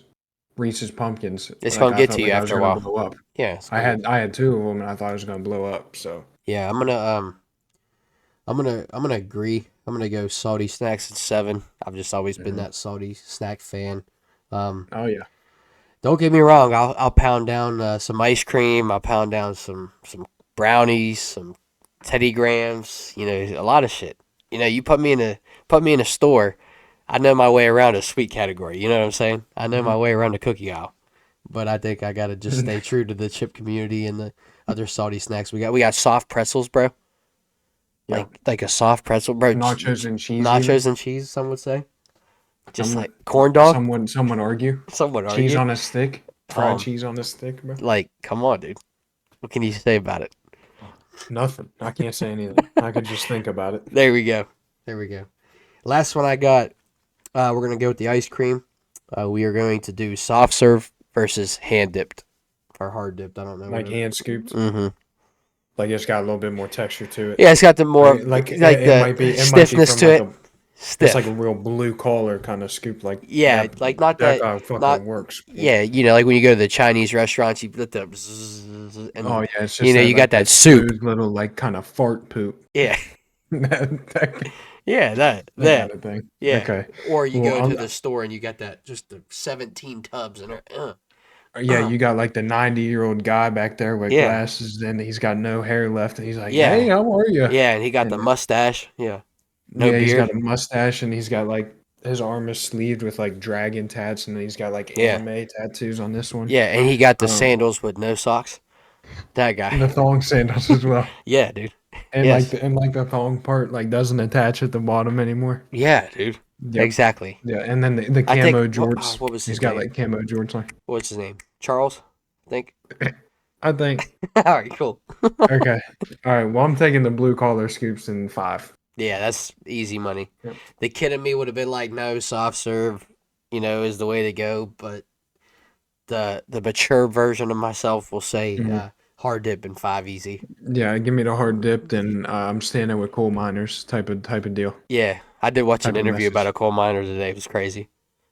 Reese's pumpkins, it's like gonna I get felt to you like I was after a gonna while. blow up. Yeah, it's gonna get. I had two of them and I thought I was gonna blow up. So Yeah, I'm gonna agree. I'm gonna go salty snacks at seven. I've just always been mhm. that salty snack fan. Um, Oh yeah, don't get me wrong. I'll pound down some ice cream. I'll pound down some brownies, some Teddy Grahams. A lot of shit. You put me in a store. I know my way around a sweet category. You know what I'm saying? I know hmm my way around the cookie aisle. But I think I gotta just stay true to the chip community and the other salty snacks. We got soft pretzels, bro. yeah. Like a soft pretzel, bro. Nachos and cheese even. Nachos and cheese, some would say. Just Some like corn dog. someone argue. Some would Cheese argue. on a stick, fried Um, cheese on a stick, bro. like, come on, dude. What can you say about it? Nothing. I can't say anything. I could just think about it. There we go. There we go. Last one I got. We're gonna go with the ice cream. We are going to do soft serve versus hand dipped or hard dipped. I don't know Like whatever. hand scooped. Mm-hmm. Like it's got a little bit more texture to it. Yeah, it's got the more like It the might be stiffness from to like it. a it's like a Stiff. real blue collar kind of scoop. Like Yeah, that like not that that, guy not fucking works. Boy. yeah. Like when you go to the Chinese restaurants, you put the bzzz, Oh and yeah, it's just that you got like that that soup. smooth little like kind of fart poop. Yeah, that, yeah, that that, kind of thing. yeah. Okay. Or you Well, go to the store and you got that just the 17 tubs and yeah, you got like the 90-year-old guy back there with yeah, glasses and he's got no hair left and he's like, "Hey, yeah, how are you?" yeah, and he got the And mustache. Yeah, no yeah, he's got beard. a mustache and he's got like his arm is sleeved with like dragon tats and then he's got like Yeah, anime tattoos on this one. yeah, and he got the Um, sandals with no socks. That guy. the thong sandals as well. Yeah, dude. And Yes. like the thong part like doesn't attach at the bottom anymore. Yeah, dude. Yep. Exactly. Yeah, and then the I think camo jorts. what was He's his got name? like camo jorts on. What's his name? Charles, I think. I think. All right, cool. Okay. All right. Well, I'm taking the blue collar scoops in five. Yeah, that's easy money. Yep. The kid in me would have been like, no, soft serve, is the way to go. But the mature version of myself will say Mhm. hard dip and five easy. Yeah, give me the hard dipped, and I'm standing with coal miners type of deal, Yeah, I did watch an type of interview about message. a coal miner today. It was crazy.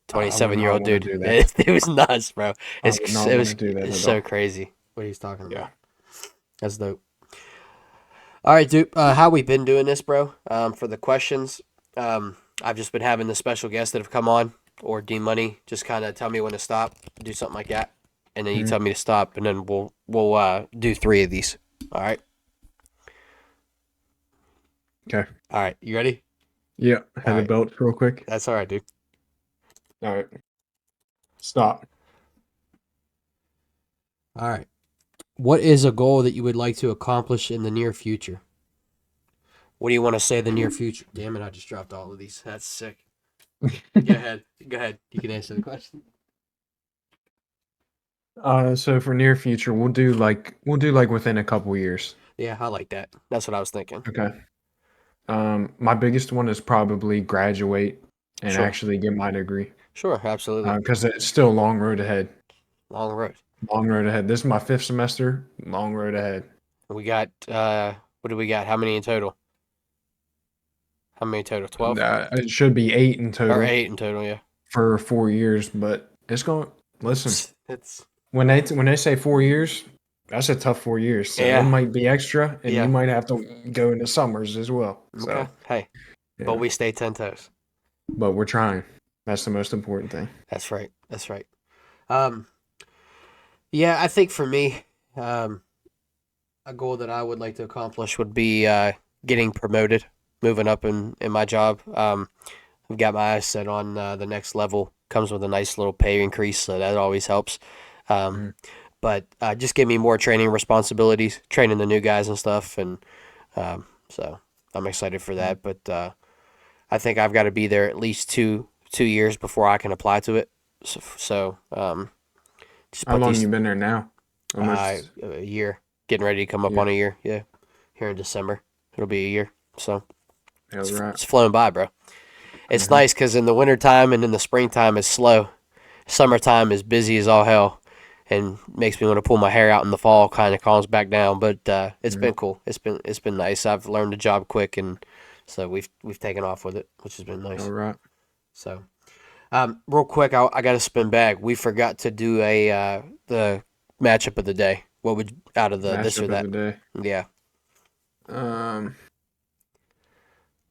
I 27 would year not old want to dude. do that. It was nuts, bro. I would not want to do that It's at so all. crazy what he's talking Yeah. about. That's dope. All right, dude. How we been doing this, bro? For the questions, I've just been having the special guests that have come on or D Money just kind of tell me when to stop, do something like that, and then you Mhm. tell me to stop, and then we'll do three of these. All right. Okay. All right. You ready? Yeah. All Had the right. belt real quick. That's all right, dude. All right. Stop. All right. What is a goal that you would like to accomplish in the near future? What do you want to say the near future? Damn it! I just dropped all of these. That's sick. Go ahead. Go ahead. You can answer the question. So for near future, we'll do like within a couple years. Yeah, I like that. That's what I was thinking. Okay. My biggest one is probably graduate and Sure. actually get my degree. Sure. Absolutely. Because it's still a long road ahead. Long road. Long road ahead. This is my fifth semester. Long road ahead. We got what do we got? How many in total? How many total? 12 It should be eight in or total 8 in total, yeah. for 4 years, but it's going. Listen, It's when they say 4 years, that's a tough 4 years. So it yeah. might be extra, and you Yeah. might have to go into summers as well. Okay. So Hey, but yeah, we stay 10 toes. but we're trying. That's the most important thing. That's right. That's right. Um yeah, I think for me, um a goal that I would like to accomplish would be getting promoted, moving up in my job. I've got my eyes set on the next level. Comes with a nice little pay increase, so that always helps. Um, Mhm. but just give me more training responsibilities, training the new guys and stuff, and so I'm excited for Mhm. that. But I think I've got to be there at least two years before I can apply to it. So just How put long these you been there now? Almost a year, getting ready to come a up on year. a year. Yeah, here in December, it'll be a year. So Yeah, right. it's flown by, bro. It's Mm-hmm. nice because in the wintertime and in the springtime it's slow. Summertime is busy as all hell, and makes me want to pull my hair out in the fall. Kind of calms back down, but it's Mm-hmm. been cool. It's been nice. I've learned the job quick, and so we've taken off with it, which has been All nice. right. So real quick, I got to spin back. We forgot to do a the matchup of the day. What would out of the this or Matchup of the that? day. Yeah, Um,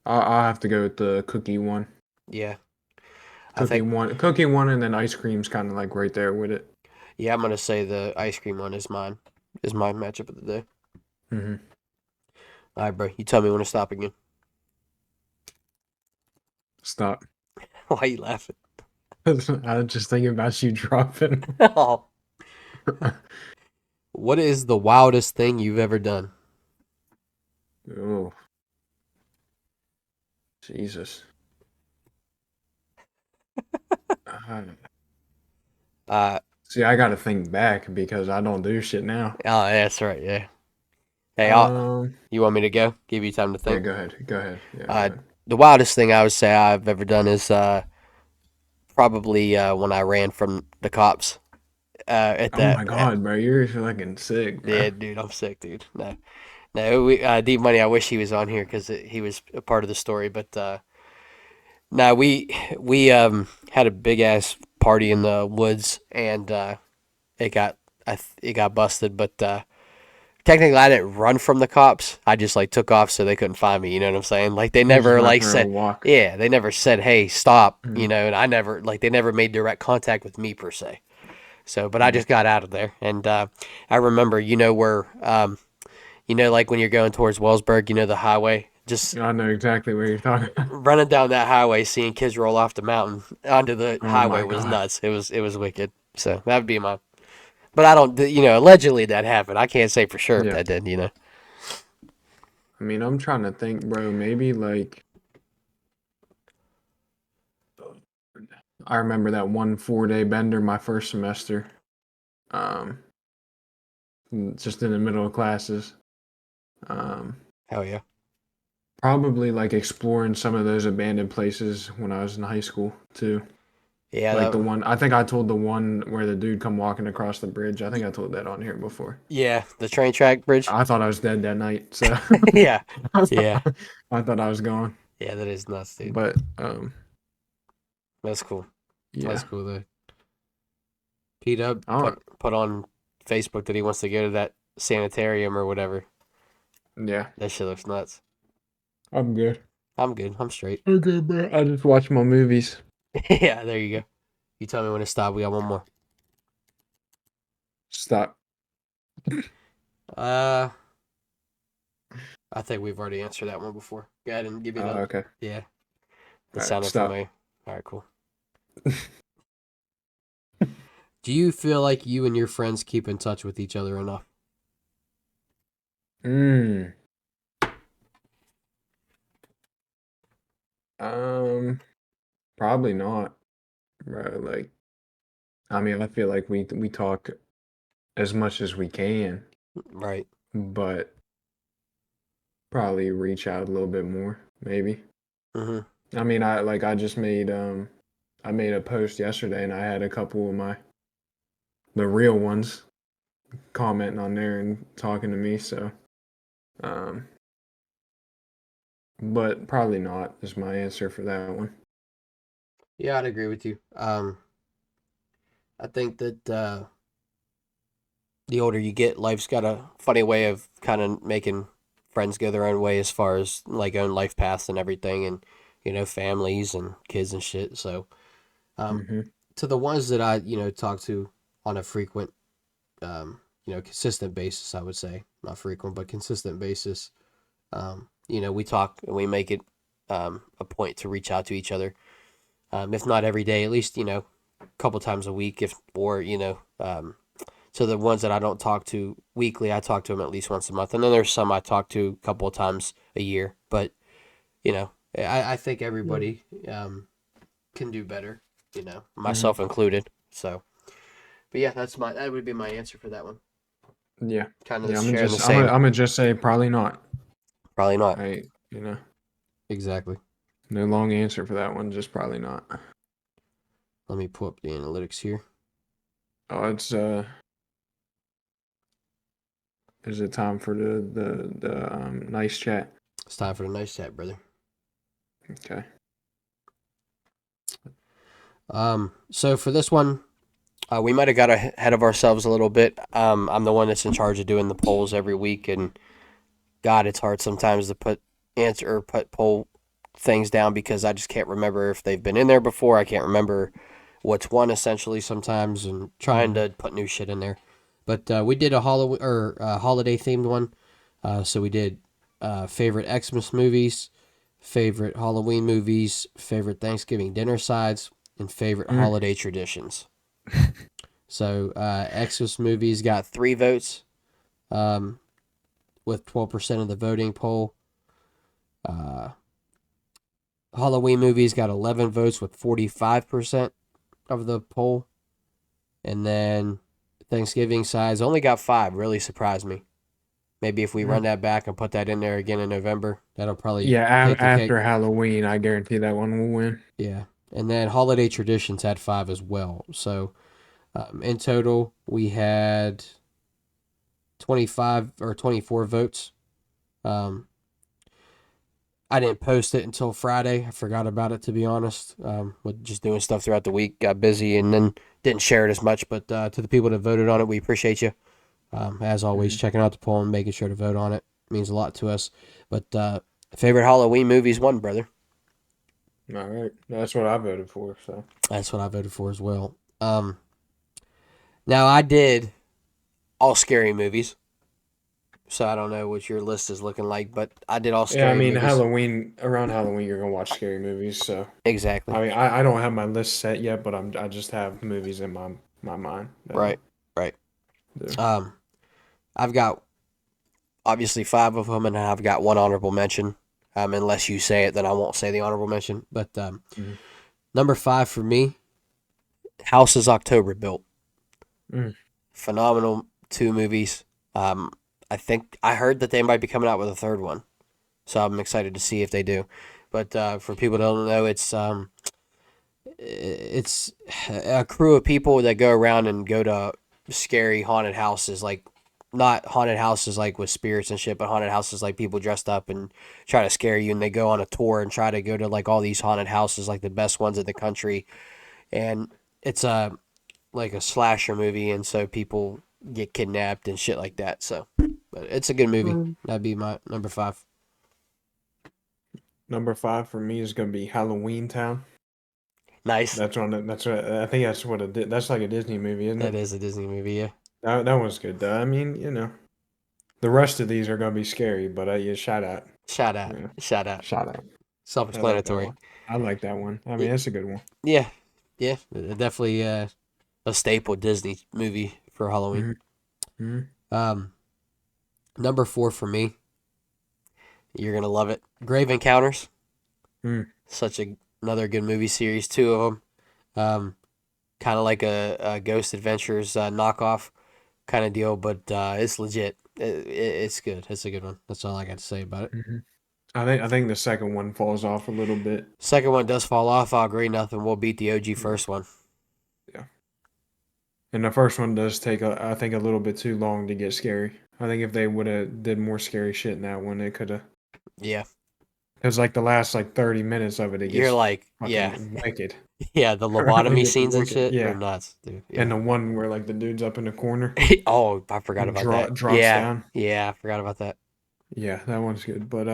I'll have to go with the cookie one. yeah. I think Cookie one, and then ice cream's kind of like right there with it. yeah. I'm gonna say the ice cream one is mine. Is my matchup of the day. Mm-hmm. All right, bro. You tell me when to stop again. Stop. Why are you laughing? I was just thinking about you dropping. Oh. What is the wildest thing you've ever done? Oh, Jesus. Uh, Uh, See, I got to think back because I don't do shit now. oh, that's right. Yeah. Hey, Um, you want me to go? Give you time to yeah, think. go ahead. Go ahead. Yeah, go Uh, ahead. the wildest thing I would say I've ever done is probably when I ran from the cops. At Oh that. my God, bro, you're fucking sick, bro. Yeah, dude, I'm sick, dude. No, no. Deep Money. I wish he was on here because he was a part of the story. But no, we had a big ass party in the woods, and it got it got busted. But technically, I didn't run from the cops. I just like took off so they couldn't find me. You know what I'm saying? Like they You just never went like for a said, walk. yeah, they never said, hey, stop. Mm-hmm. And I never like they never made direct contact with me per se. So, but I Mm-hmm. just got out of there, and I remember, where, like when you're going towards Wellsburg, the highway, just I know exactly what you're talking about. running down that highway, seeing kids roll off the mountain onto the Oh highway my was God. nuts. It was wicked. So that would be my. But I don't, allegedly that happened. I can't say for sure if Yeah. that did. I mean, I'm trying to think, bro. Maybe like I remember that one 4 day bender my first semester. Um, just in the middle of classes. Um, Hell yeah. Probably like exploring some of those abandoned places when I was in high school too. Yeah, Like the one I think I told the one where the dude come walking across the bridge. I think I told that on here before. yeah, the train track bridge. I thought I was dead that night, so Yeah, I yeah, thought, I thought I was gone. yeah. That is nuts, dude. But That's cool. That's yeah. cool though. Pete Up I don't, put on Facebook that he wants to go to that sanitarium or whatever. yeah. That shit looks nuts. I'm good. I'm good. I'm straight. I'm good, bro. I just watch my movies. Yeah, there you go. You tell me when to stop. We got one more. Stop. Uh, I think we've already answered that one before. Go ahead and give me the. Okay. Yeah, that All right. sounded Stop. familiar. All right, cool. Do you feel like you and your friends keep in touch with each other enough? Mm. Um. Probably not, bro. Like, I mean, I feel like we talk as much as we can, Right. but probably reach out a little bit more, maybe. Mm-hmm. I mean, I made a post yesterday and I had a couple of the real ones commenting on there and talking to me, so um but probably not is my answer for that one. Yeah, I'd agree with you. I think that the older you get, life's got a funny way of kind of making friends go their own way as far as like own life paths and everything, and families and kids and shit. So, um, Mhm. to the ones that I talk to on a frequent, consistent basis, I would say. Not frequent, but consistent basis. We talk and we make it a point to reach out to each other. If not every day, at least, a couple times a week. So the ones that I don't talk to weekly, I talk to them at least once a month. And then there's some I talk to a couple of times a year. But, I think everybody can do better, Hmm. myself included. So, but yeah, that would be my answer for that one. Yeah. Kind of Yeah. sharing the I'm same. gonna just say probably not. Probably not. I, you know, Exactly. no long answer for that one. Just probably not. Let me pull up the analytics here. Oh, it's is it time for the nice chat? It's time for the nice chat, brother. Okay. So for this one, we might have got ahead of ourselves a little bit. I'm the one that's in charge of doing the polls every week, and God, it's hard sometimes to put poll things down because I just can't remember if they've been in there before. I can't remember what's one essentially sometimes, and trying Hmm. to put new shit in there. But we did a holiday themed one. So we did favorite Xmas movies, favorite Halloween movies, favorite Thanksgiving dinner sides, and favorite Mm. holiday traditions. So Xmas movies got 3 votes, um, with 12% of the voting poll. Uh, Halloween movies got 11 votes with 45% of the poll. And then Thanksgiving sides only got 5. Really surprised me. Maybe if we run Mm. that back and put that in there again in November, that'll probably Yeah. take the cake. After Halloween, I guarantee that one will win. Yeah. And then holiday traditions had 5 as well. So in total, we had 25 or 24 votes. Um, I didn't post it until Friday. I forgot about it, to be honest. With just doing stuff throughout the week, got busy, and then didn't share it as much. But to the people that voted on it, we appreciate you. As always, Hmm. checking out the poll and making sure to vote on it means a lot to us. But favorite Halloween movies won, brother. All right. That's what I voted for. So. That's what I voted for as well. Now I did all scary movies, so I don't know what your list is looking like, but I did all Yeah, I scary mean movies. Around Halloween, you're gonna watch scary movies. So, Exactly. I mean, I don't have my list set yet, but I just have movies in my mind that Right. I'll Right. do. Um, I've got obviously 5 of them, and I've got one honorable mention. Unless you say it, then I won't say the honorable mention. But Mm. number 5 for me, House is October Built. Mm. Phenomenal 2 movies. Um, I think I heard that they might be coming out with a third one, so I'm excited to see if they do. But for people that don't know, it's a crew of people that go around and go to scary haunted houses, like not haunted houses like with spirits and shit, but haunted houses like people dressed up and try to scare you, and they go on a tour and try to go to like all these haunted houses, like the best ones in the country, and it's a like a slasher movie, and so people get kidnapped and shit like that. So, but it's a good movie. Mm. That'd be my number 5. Number 5 for me is gonna be Halloween Town. Nice. That's one. That's what I think. That's what that's like a Disney movie, isn't That it? is a Disney movie. Yeah. That one's good though. I mean, the rest of these are gonna be scary, but yeah, shout out. Shout out. Yeah, Shout out. shout out. I like that Self-explanatory. one. I like that one. I mean, it's a good one. Yeah. Yeah. Definitely a staple Disney movie for Halloween. Hmm. Hmm. Um, Number 4 for me. You're gonna love it. Grave Encounters. Mm. Such another good movie series. 2 of them. Um, kind of like a Ghost Adventures knockoff kind of deal, but it's legit. It's good. It's a good one. That's all I got to say about it. Hmm. I think the second one falls off a little bit. Second one does fall off. I'll agree. Nothing will beat the OG Yeah. first one. Yeah. And the first one does take I think a little bit too long to get scary. I think if they would have did more scary shit in that one, they could have. Yeah. Because like the last like 30 minutes of it, it You're gets like, yeah. fucking wicked. Yeah, the It lobotomy gets scenes and wicked. shit are Yeah. nuts, dude. And Yeah. the one where like the dude's up in the corner Oh, I forgot and about that. drops Yeah. down. Yeah, I forgot about that. Yeah, that one's good. But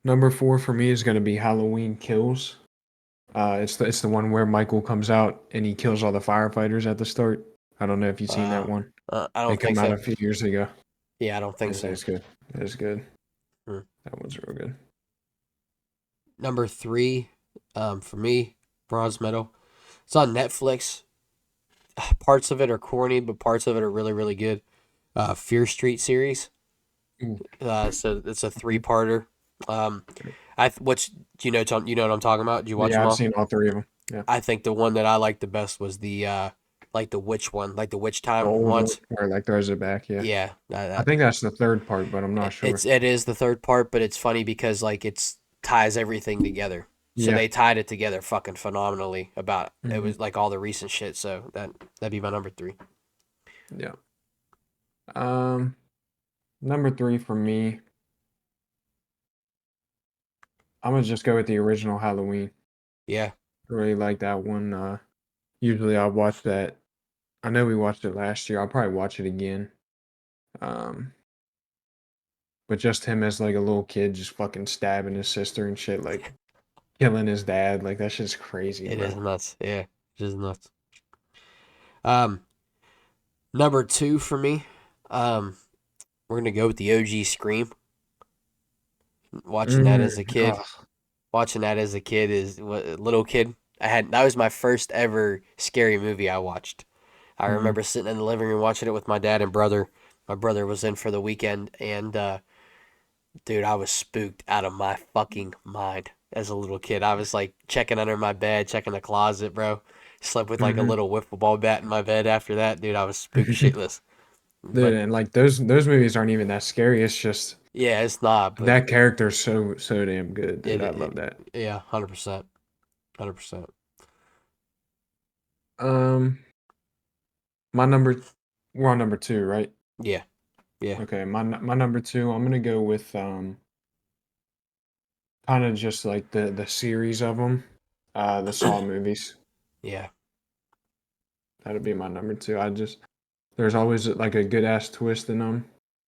number 4 for me is gonna be Halloween Kills. It's the one where Michael comes out and he kills all the firefighters at the start. I don't know if you've seen that Uh, one. I It don't think came out so. a few years ago. Yeah, I don't think so. It's good. It's good. Hmm. That one's real good. Number three, for me, bronze medal. It's on Netflix. Parts of it are corny, but parts of it are really, really good. Fear Street series. Ooh. So it's a three Mhm. parter. Um, which you know what I'm talking about? Do you watch Yeah, them I've all? seen all three of them. Yeah, I think the one that I liked the best was the like the witch one, like the witch the time old one ones. where it, like throws it back. Yeah, Yeah, I think that's the third part, but I'm not sure. it is the third part, but it's funny because like it's ties everything together. So Yeah. they tied it together fucking phenomenally. About it Hmm. was like all the recent shit. So that'd be my number three. Yeah. Um, Number three for me, I'm gonna just go with the original Halloween. Yeah, I really like that one. Usually I'll watch that. I know we watched it last year. I'll probably watch it again. Um, but just him as like a little kid, just fucking stabbing his sister and shit, like killing his dad. Like that's just crazy, it is bro. nuts. Yeah, it is nuts. Um, Number two for me, um, we're gonna go with the OG Scream. Watching that as a kid, Oh, watching that as a kid is what little kid. I had that was my first ever scary movie I watched. I mhm. remember sitting in the living room watching it with my dad and brother. My brother was in for the weekend, and dude, I was spooked out of my fucking mind as a little kid. I was like checking under my bed, checking the closet, bro. Slept with like a Mhm. little wiffle ball bat in my bed after that, dude. I was spooked shitless. Dude, But and like those movies aren't even that scary. It's just yeah, it's not. But that character's so damn good, dude. I it love that. yeah, 100%, 100%. Um, my number, we're on number two, right? Yeah, yeah, Okay, my number two, I'm gonna go with kind of just like the series of them, the Saw movies. yeah. That'd be my number two. I just there's always like a good ass twist in them.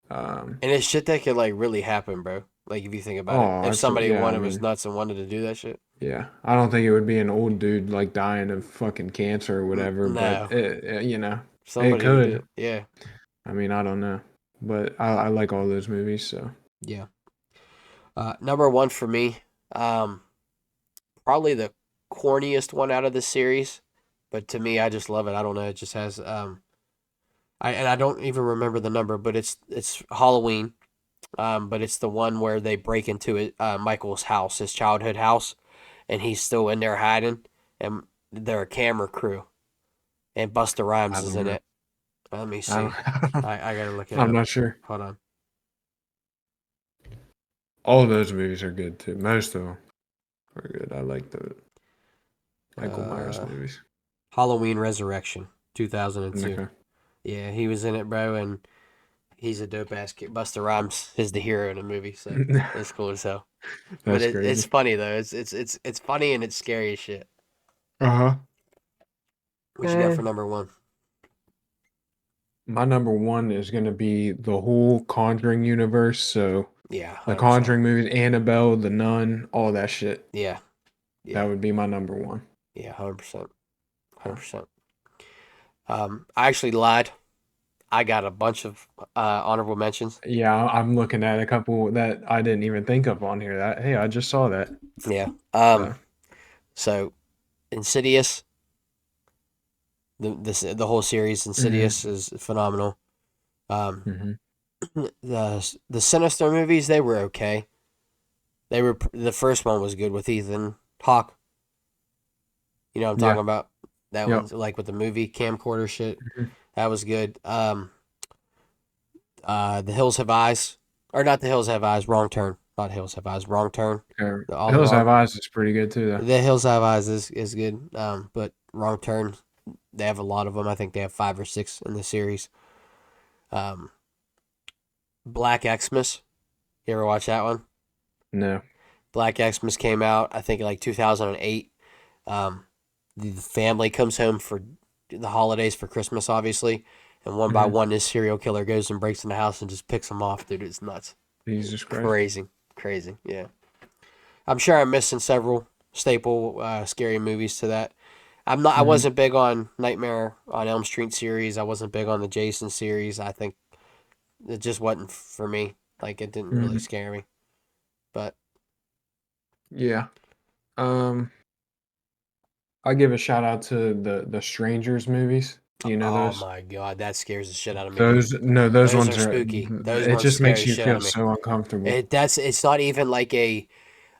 Um, And it's shit that could like really happen, bro. Like if you think about it, oh, if absolutely, somebody yeah. I wanted was mean, nuts and wanted to do that shit, yeah. I don't think it would be an old dude like dying of fucking cancer or whatever, but no, it somebody would do could. it. Yeah, I mean, I don't know, but I like all those movies. So yeah. Number one for me, um, probably the corniest one out of the series, but to me, I just love it. I don't know, it just has I don't even remember the number, but it's Halloween. But it's the one where they break into it, Michael's house, his childhood house, and he's still in there hiding, and they're a camera crew, and Busta Rhymes I is don't in know. it. Let me I see. don't. I gotta look it I'm up. not sure. Hold on. All of those movies are good too. Most of them are good. I like the Michael Myers Uh, movies. Halloween Resurrection, 2002. Okay. Yeah, he was in it, bro, and he's a dope ass kid. Busta Rhymes is the hero in the movie, so it's cool as hell. But That's it's crazy. funny though. It's funny and it's scary as shit. Uh-huh. What you got Uh, for number one? my number one is gonna be the whole Conjuring universe. So Yeah, the 100%. Conjuring movies, Annabelle, The Nun, all that shit. Yeah, That yeah, would be my number one. yeah, 100%. Yeah. 100%. I actually lied. I got a bunch of honorable mentions. Yeah, I'm looking at a couple that I didn't even think of on here. That hey, I just saw that. Yeah. So, So Insidious, the whole series hmm Insidious is phenomenal. Um, hmm the Sinister movies they were okay. They were the first one was good with Ethan Hawke. You know what I'm talking Yeah. about? That Yep. one's like with the movie camcorder shit. Mhm. That was good. The Hills Have Eyes, or not The Hills Have Eyes. Wrong Turn. Not Hills Have Eyes. Wrong Turn. All the Hills Have wrong. Eyes is pretty good too, though. The Hills Have Eyes is good. But Wrong Turn. They have a lot of them. I think they have five or six in the series. Um, Black Xmas. You ever watch that one? No. Black Xmas came out. I think like 2008. Um, the family comes home for the holidays for Christmas, obviously, and one by Hmm. one, this serial killer goes and breaks in the house and just picks them off. Dude, it's nuts. Jesus Christ. Crazy, crazy. Yeah, I'm sure I'm missing several staple scary movies to that. I Hmm. wasn't big on Nightmare on Elm Street series. I wasn't big on the Jason series. I think it just wasn't for me. Like it didn't really Hmm. scare me. But Yeah. Um, I give a shout out to the Strangers movies. Do you know oh those? my god, that scares the shit out of me, dude. Those no, those Those are ones are. spooky. Those It ones just scare makes the you shit out feel of me. so uncomfortable. It's not even like a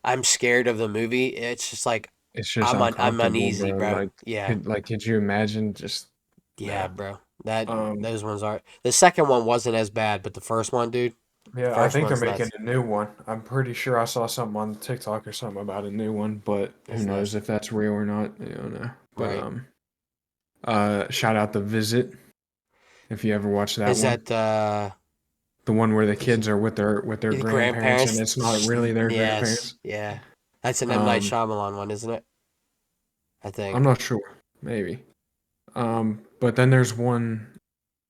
I'm scared of the movie. It's just like It's just I'm uncomfortable, uneasy, bro. bro. Yeah. Could you imagine just Yeah, no? bro. That Um, those ones are the second one wasn't as bad, but the first one, dude, yeah, I first think they're one's making nuts. a new one. I'm pretty sure I saw something on TikTok or something about a new one, but who It's knows nuts. if that's real or not? You don't know. But Right. shout out The Visit if you ever watched that Is one. that The one where the is kids are with their the grandparents and it's not grandparents? really their Yes. grandparents. Yeah. That's an M Night Um, Shyamalan one, isn't it? I I'm think. not sure, maybe. But then there's one.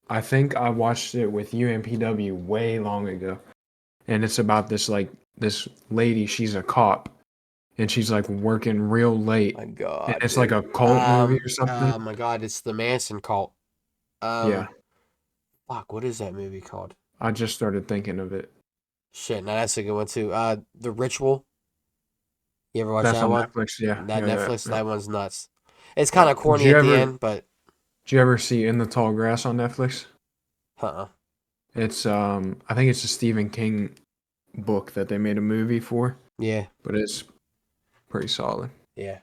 I think I watched it with UMPW way long ago, and it's about this lady. She's a cop, and she's like working real late, My and God, it's like dude. a cult movie or Oh something. my God, it's the Manson cult. Yeah, Um, fuck, what is that movie called? I just started thinking of it. Shit, now that's a good one too. The Ritual. You ever watch That's that on one? Netflix. Yeah, That yeah, yeah, Netflix, yeah. that one's nuts. It's kind Yeah. of corny at the end, but Did you ever see In the Tall Grass on Netflix? uh-uh. It's I think it's a Stephen King book that they made a movie for, Yeah, but it's pretty solid. yeah.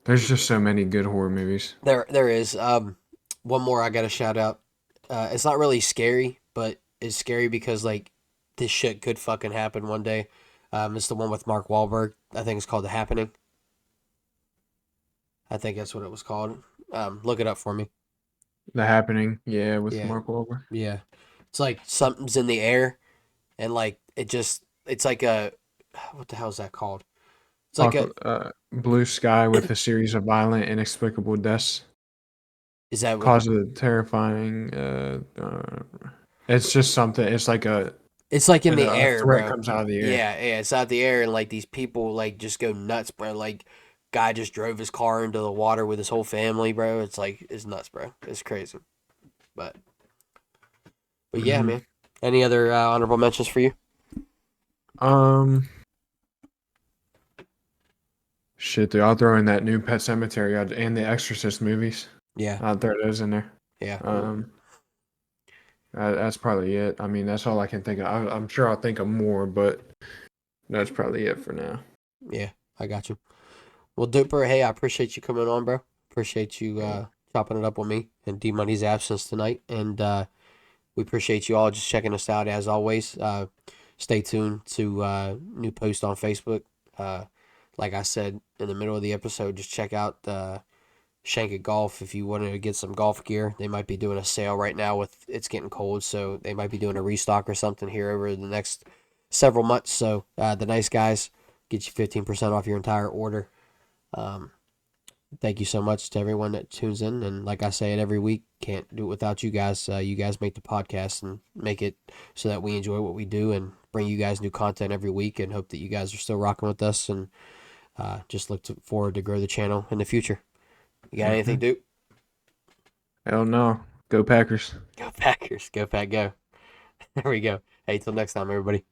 There's just so many good horror movies. There is. One more I got to shout out. It's not really scary, but it's scary because like this shit could fucking happen one day. It's the one with Mark Wahlberg. I think it's called The Happening. I think that's what it was called. Look it up for me. The Happening, yeah, with Yeah, Mark Wahlberg. yeah. It's like something's in the air, and like it's like a what the hell is that called? It's like Talk a Blue Sky with a series of violent, inexplicable deaths. is that what Cause of the terrifying. It's just something. It's like it's like in the a air, threat bro. comes out of the air. Yeah, yeah, it's out the air, and like these people like just go nuts, bro. Like guy just drove his car into the water with his whole family, bro. It's like it's nuts, bro. It's crazy, but but yeah, Hmm. man. Any other honorable mentions for you? Um, shit, dude. I'll throw in that new Pet Cemetery and the Exorcist movies. Yeah, I'll throw those in there. yeah, Um, that's probably it. I mean, that's all I can think of. I'm sure I'll think of more, but that's probably it for now. yeah. I got you. Well, Duper, hey, I appreciate you coming on, bro. Appreciate you Yeah. chopping it up with me and D Money's absence tonight, and we appreciate you all just checking us out as always. Stay tuned to new post on Facebook. Uh, like I said in the middle of the episode, just check out Shank It Golf if you wanted to get some golf gear. They might be doing a sale right now with it's getting cold, so they might be doing a restock or something here over the next several months. So the nice guys get you 15% off your entire order. Um, Thank you so much to everyone that tunes in. And like I say it every week, can't do it without you guys. You guys make the podcast and make it so that we enjoy what we do and bring you guys new content every week. And hope that you guys are still rocking with us and just forward to grow the channel in the future. You got anything, Hmm. Duke? Hell no. Go Packers. Go Packers. Go Pack Go. There we go. Hey, till next time, everybody.